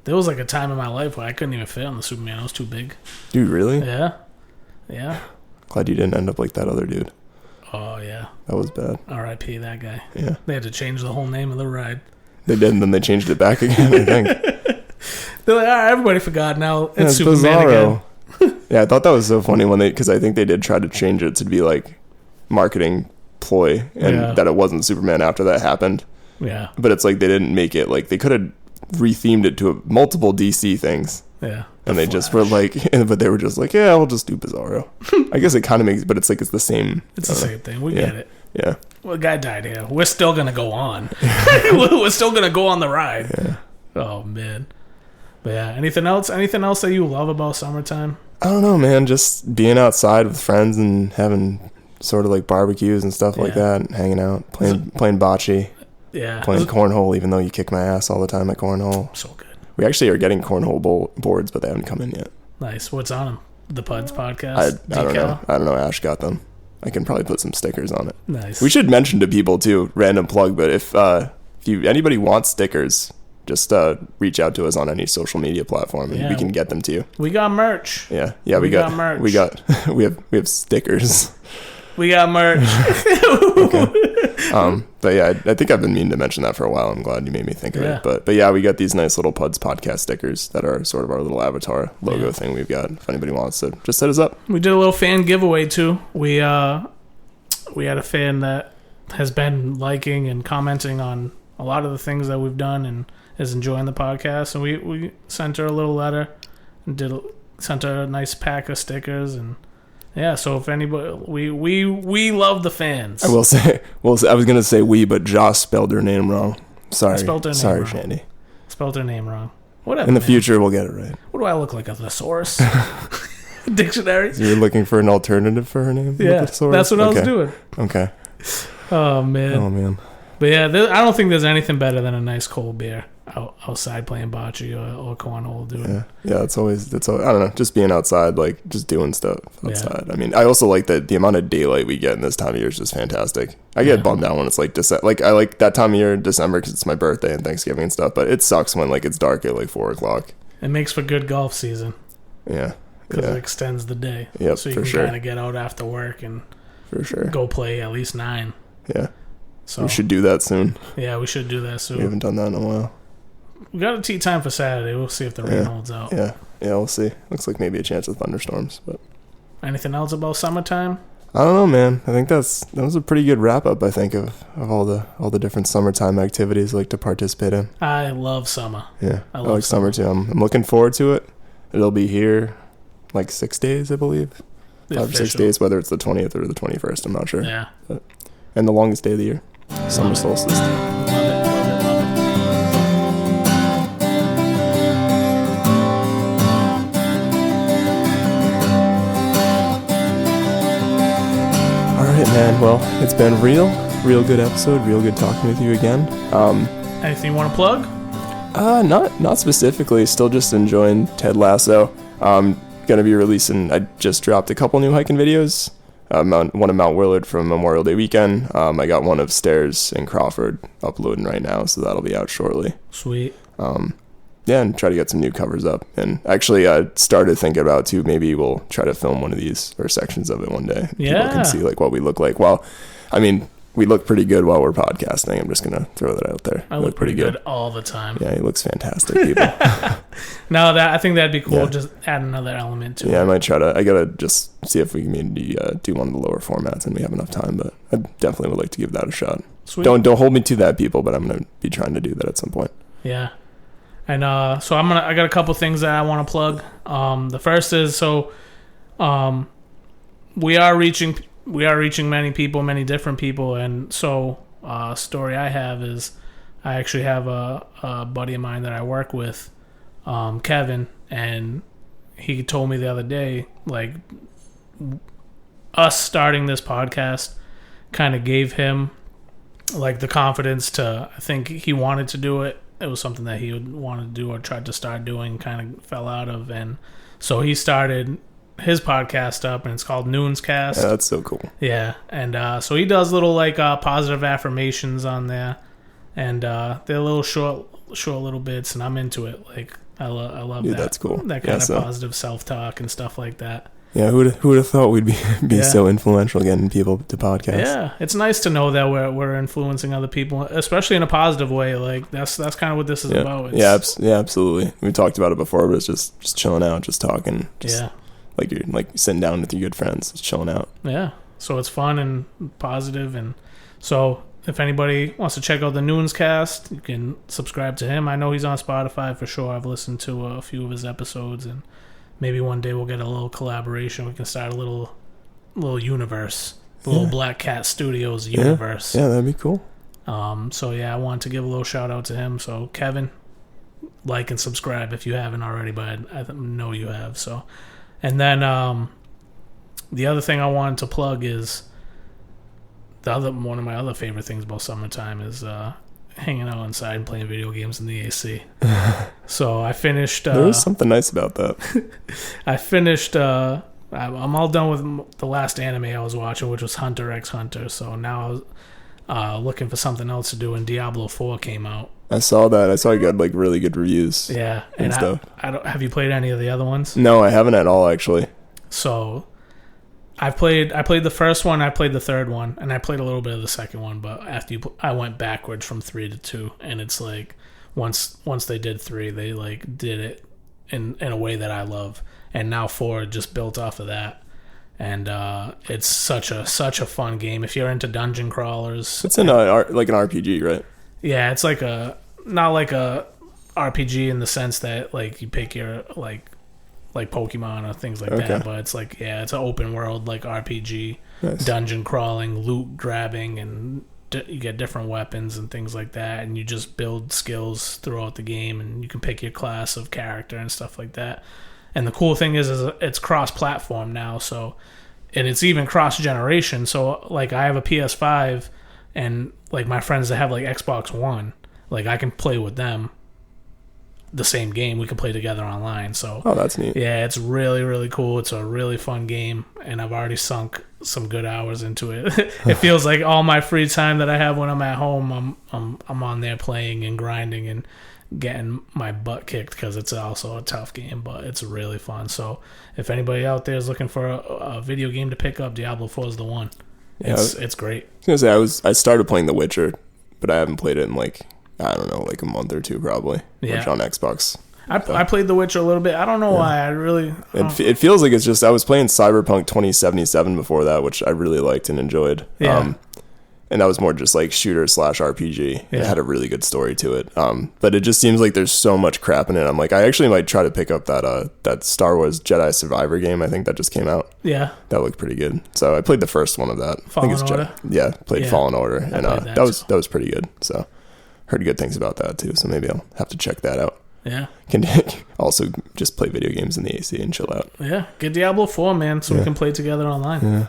A: There was like a time in my life where I couldn't even fit on the Superman. I was too big.
B: Dude, really?
A: Yeah.
B: Glad you didn't end up like that other dude.
A: Oh, yeah.
B: That was bad.
A: R.I.P. that guy.
B: Yeah.
A: They had to change the whole name of the ride.
B: They did, and then they changed it back again, I think.
A: They're like, all right, everybody forgot now. It's Superman
B: Bizarro. Again. Yeah, I thought that was so funny because I think they did try to change it to be like marketing ploy, and that it wasn't Superman after that happened.
A: Yeah.
B: But it's like they didn't make it, like they could have rethemed it to multiple DC things.
A: Yeah.
B: And they just were like, but they were just like, yeah, we'll just do Bizarro. I guess it kind of makes, but it's like it's the same.
A: It's the same thing. We get it.
B: Yeah.
A: Well, the guy died here. We're still going to go on. We're still going to go on the ride.
B: Yeah.
A: Oh, man. But yeah, anything else? Anything else that you love about summertime?
B: I don't know, man. Just being outside with friends and having sort of like barbecues and stuff like that, and hanging out, playing bocce.
A: Yeah.
B: Playing cornhole, even though you kick my ass all the time at cornhole.
A: So good.
B: We actually are getting cornhole boards, but they haven't come in yet.
A: Nice. What's on them? The PUDs Podcast?
B: I don't know. I don't know. Ash got them. I can probably put some stickers on it.
A: Nice.
B: We should mention to people too, random plug, but if anybody wants stickers, just reach out to us on any social media platform and we can get them to you.
A: We got merch.
B: Yeah, we got merch. We have stickers.
A: We got merch.
B: Okay. But yeah, I think I've been meaning to mention that for a while. I'm glad you made me think of it. But yeah, we got these nice little PUDs Podcast stickers that are sort of our little avatar logo thing we've got. If anybody wants to, just hit us up.
A: We did a little fan giveaway too. We had a fan that has been liking and commenting on a lot of the things that we've done and is enjoying the podcast. And we sent her a little letter and sent her a nice pack of stickers. And yeah, so if anybody, we love the fans.
B: I will say, I was gonna say we, but Joss spelled her name wrong. Sorry,
A: wrong.
B: Shandy.
A: Spelled her name wrong. Whatever.
B: In the future, we'll get it right.
A: What do I look like, a thesaurus? Dictionary?
B: So you're looking for an alternative for her name?
A: Yeah, that's what I was doing.
B: Okay.
A: Oh man.
B: But
A: yeah, I don't think there's anything better than a nice cold beer outside playing bocce or cornhole, dude.
B: Yeah. It's always I don't know, just being outside, like just doing stuff outside. Yeah. I mean, I also like that the amount of daylight we get in this time of year is just fantastic. I get bummed out when it's like December. Like I like that time of year in December because it's my birthday and Thanksgiving and stuff. But it sucks when like it's dark at like 4:00.
A: It makes for good golf season.
B: Yeah.
A: Because it extends the day.
B: Yep,
A: so you can kind of get out after work and
B: for sure
A: go play at least 9.
B: Yeah. So we should do that soon.
A: Yeah, we should do that soon.
B: We haven't done that in a while.
A: We got a tee time for Saturday. We'll see if the rain holds out.
B: Yeah, we'll see. Looks like maybe a chance of thunderstorms. But
A: anything else about summertime?
B: I don't know, man. I think that was a pretty good wrap up. I think of all the different summertime activities I like to participate in.
A: I love summer.
B: Yeah, I like summer too. I'm looking forward to it. It'll be here like 6 days, I believe. 5 or 6 days, whether it's the 20th or the 21st. I'm not sure.
A: Yeah.
B: And the longest day of the year, summer solstice.
A: Love it.
B: Man, well, it's been real good episode, real good talking with you again.
A: Anything you want to plug?
B: Not specifically. Still just enjoying Ted Lasso. Gonna be releasing. I just dropped a couple new hiking videos. One of Mount Willard from Memorial Day weekend. I got one of Stairs in Crawford uploading right now, so that'll be out shortly.
A: Sweet.
B: Yeah, and try to get some new covers up. And actually, I started thinking about too. Maybe we'll try to film one of these or sections of it one day.
A: Yeah,
B: people can see like what we look like. Well, I mean, we look pretty good while we're podcasting. I'm just gonna throw that out there.
A: I look pretty good all the time.
B: Yeah, he looks fantastic, people.
A: No, I think that'd be cool. Yeah. Just add another element to it.
B: Yeah, I might try to. I gotta just see if we can maybe do one of the lower formats, and we have enough time. But I definitely would like to give that a shot.
A: Sweet.
B: Don't hold me to that, people. But I'm gonna be trying to do that at some point.
A: Yeah. And so I got a couple things that I want to plug. The first is we are reaching many people, many different people, and so story I have is I actually have a buddy of mine that I work with, Kevin, and he told me the other day, like, us starting this podcast kind of gave him like the confidence to, I think he wanted to do it. It was something that he would want to do or tried to start doing, kind of fell out of. And so he started his podcast up, and it's called Noonscast.
B: Yeah, that's so cool.
A: Yeah. And so he does little like positive affirmations on there. And they're little short little bits, and I'm into it. Like, I love that.
B: That's cool.
A: That kind of positive self-talk and stuff like that.
B: Yeah, who would have thought we'd be so influential getting people to podcasts?
A: Yeah, it's nice to know that we're influencing other people, especially in a positive way. Like that's kind of what this is about.
B: Yeah, absolutely. We talked about it before, but it's just chilling out, just talking. Like you're like sitting down with your good friends, just chilling out.
A: Yeah, so it's fun and positive, and so if anybody wants to check out the Noonscast, you can subscribe to him. I know he's on Spotify for sure. I've listened to a few of his episodes, and maybe one day we'll get a little collaboration. We can start a little universe, a little Black Cat Studios universe.
B: Yeah, that'd be cool.
A: So yeah, I wanted to give a little shout out to him. So Kevin, like and subscribe if you haven't already, but I know you have. So, and then the other thing I wanted to plug is one of my other favorite things about summertime is hanging out inside and playing video games in the AC. So I finished.
B: There was something nice about that.
A: I finished. I'm all done with the last anime I was watching, which was Hunter x Hunter. So now I was looking for something else to do, and Diablo 4 came out.
B: I saw that. I saw you got like really good reviews.
A: Yeah,
B: and stuff.
A: I don't. Have you played any of the other ones?
B: No, I haven't at all, actually.
A: So I played the first one, I played the third one, and I played a little bit of the second one, but I went backwards from 3 to 2, and it's like once they did 3, they like did it in a way that I love, and now 4 just built off of that, and it's such a fun game if you're into dungeon crawlers.
B: It's like an RPG, right?
A: Yeah, it's like not like a RPG in the sense that like you pick your like Pokemon or things like that, but it's like, it's an open world like RPG, nice. Dungeon crawling, loot grabbing, and you get different weapons and things like that, and you just build skills throughout the game, and you can pick your class of character and stuff like that. And the cool thing is it's cross-platform now, so, and it's even cross-generation. So like I have a PS5, and like my friends that have like Xbox One, like I can play with them the same game. We can play together online. So
B: that's neat.
A: Yeah, it's really, really cool. It's a really fun game, and I've already sunk some good hours into it. It feels like all my free time that I have when I'm at home, I'm on there playing and grinding and getting my butt kicked, because it's also a tough game, but it's really fun. So if anybody out there is looking for a video game to pick up, Diablo 4 is the one. It's great.
B: I was gonna say I started playing The Witcher, but I haven't played it in like, I don't know, like a month or two probably.
A: Yeah.
B: Which on Xbox.
A: I played The Witcher a little bit. I don't know why.
B: It feels like it's just, I was playing Cyberpunk 2077 before that, which I really liked and enjoyed.
A: Yeah.
B: And that was more just like shooter/RPG.
A: Yeah.
B: It had a really good story to it. But it just seems like there's so much crap in it. I'm like, I actually might try to pick up that Star Wars Jedi Survivor game. I think that just came out.
A: Yeah.
B: That looked pretty good. So I played the first one of that.
A: Fallen Order?
B: Played Fallen Order. And that was pretty good. So heard good things about that too. So maybe I'll have to check that out.
A: Yeah.
B: Can also just play video games in the AC and chill out.
A: Yeah. Get Diablo 4, man, so we can play together online.
B: Yeah.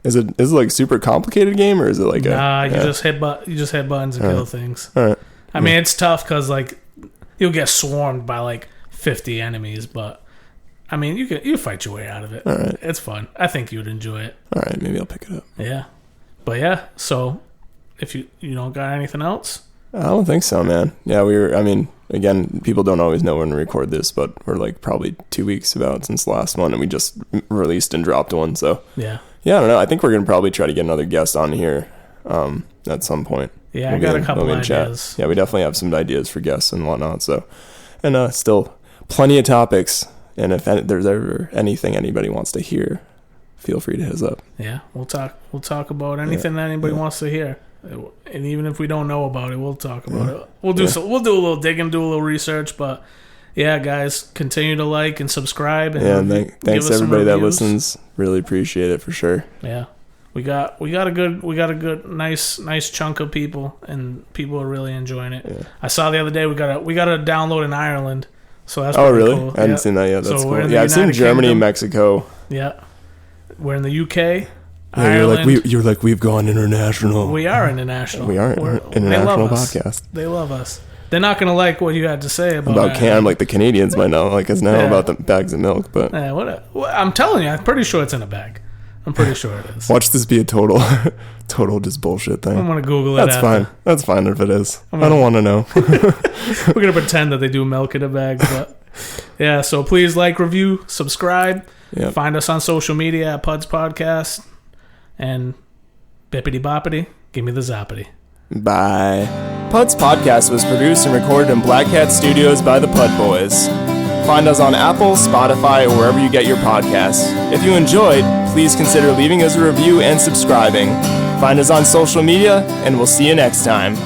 B: Is it like a super complicated game, or is it like
A: you just hit buttons and kill things.
B: All right.
A: I mean, it's tough because like you'll get swarmed by like 50 enemies, but I mean you fight your way out of it.
B: All right.
A: It's fun. I think you'd enjoy it.
B: All right, maybe I'll pick it up.
A: Yeah. But yeah, so if you don't got anything else?
B: I don't think so, man. Yeah, again, people don't always know when to record this, but we're like probably 2 weeks since the last one, and we just released and dropped one. So
A: yeah,
B: I don't know. I think we're gonna probably try to get another guest on here at some point.
A: Yeah, I got a couple ideas.
B: Yeah, we definitely have some ideas for guests and whatnot. So, and still plenty of topics. And if there's ever anything anybody wants to hear, feel free to hit us up. Yeah,
A: we'll talk about anything that anybody wants to hear. And even if we don't know about it, we'll talk about it. We'll do a little digging, do a little research. But yeah, guys, continue to like and subscribe. And
B: thanks to everybody that listens. Really appreciate it for sure.
A: Yeah, we got a good nice chunk of people, and people are really enjoying it. Yeah. I saw the other day we got a download in Ireland, so that's
B: really
A: cool.
B: I hadn't seen that yet. That's cool. Yeah, I've seen Germany, Kingdom. Mexico.
A: Yeah, we're in the UK.
B: Yeah,
A: Ireland.
B: you're like we've gone international.
A: We are international.
B: We are international podcast.
A: They love us. They're not gonna like what you had to say about
B: Canada. Like the Canadians might not like us now about the bags of milk, but
A: I'm telling you, I'm pretty sure it's in a bag. I'm pretty sure it is.
B: Watch this be a total just bullshit thing.
A: I'm gonna Google it.
B: That's fine. That's fine if it is. I don't want to know.
A: We're gonna pretend that they do milk in a bag, but yeah. So please like, review, subscribe. Yep. Find us on social media at PUDs Podcast. And bippity boppity, give me the zoppity.
B: Bye. PUDs Podcast was produced and recorded in Black Hat Studios by the Pud Boys. Find us on Apple, Spotify, or wherever you get your podcasts. If you enjoyed, please consider leaving us a review and subscribing. Find us on social media, and we'll see you next time.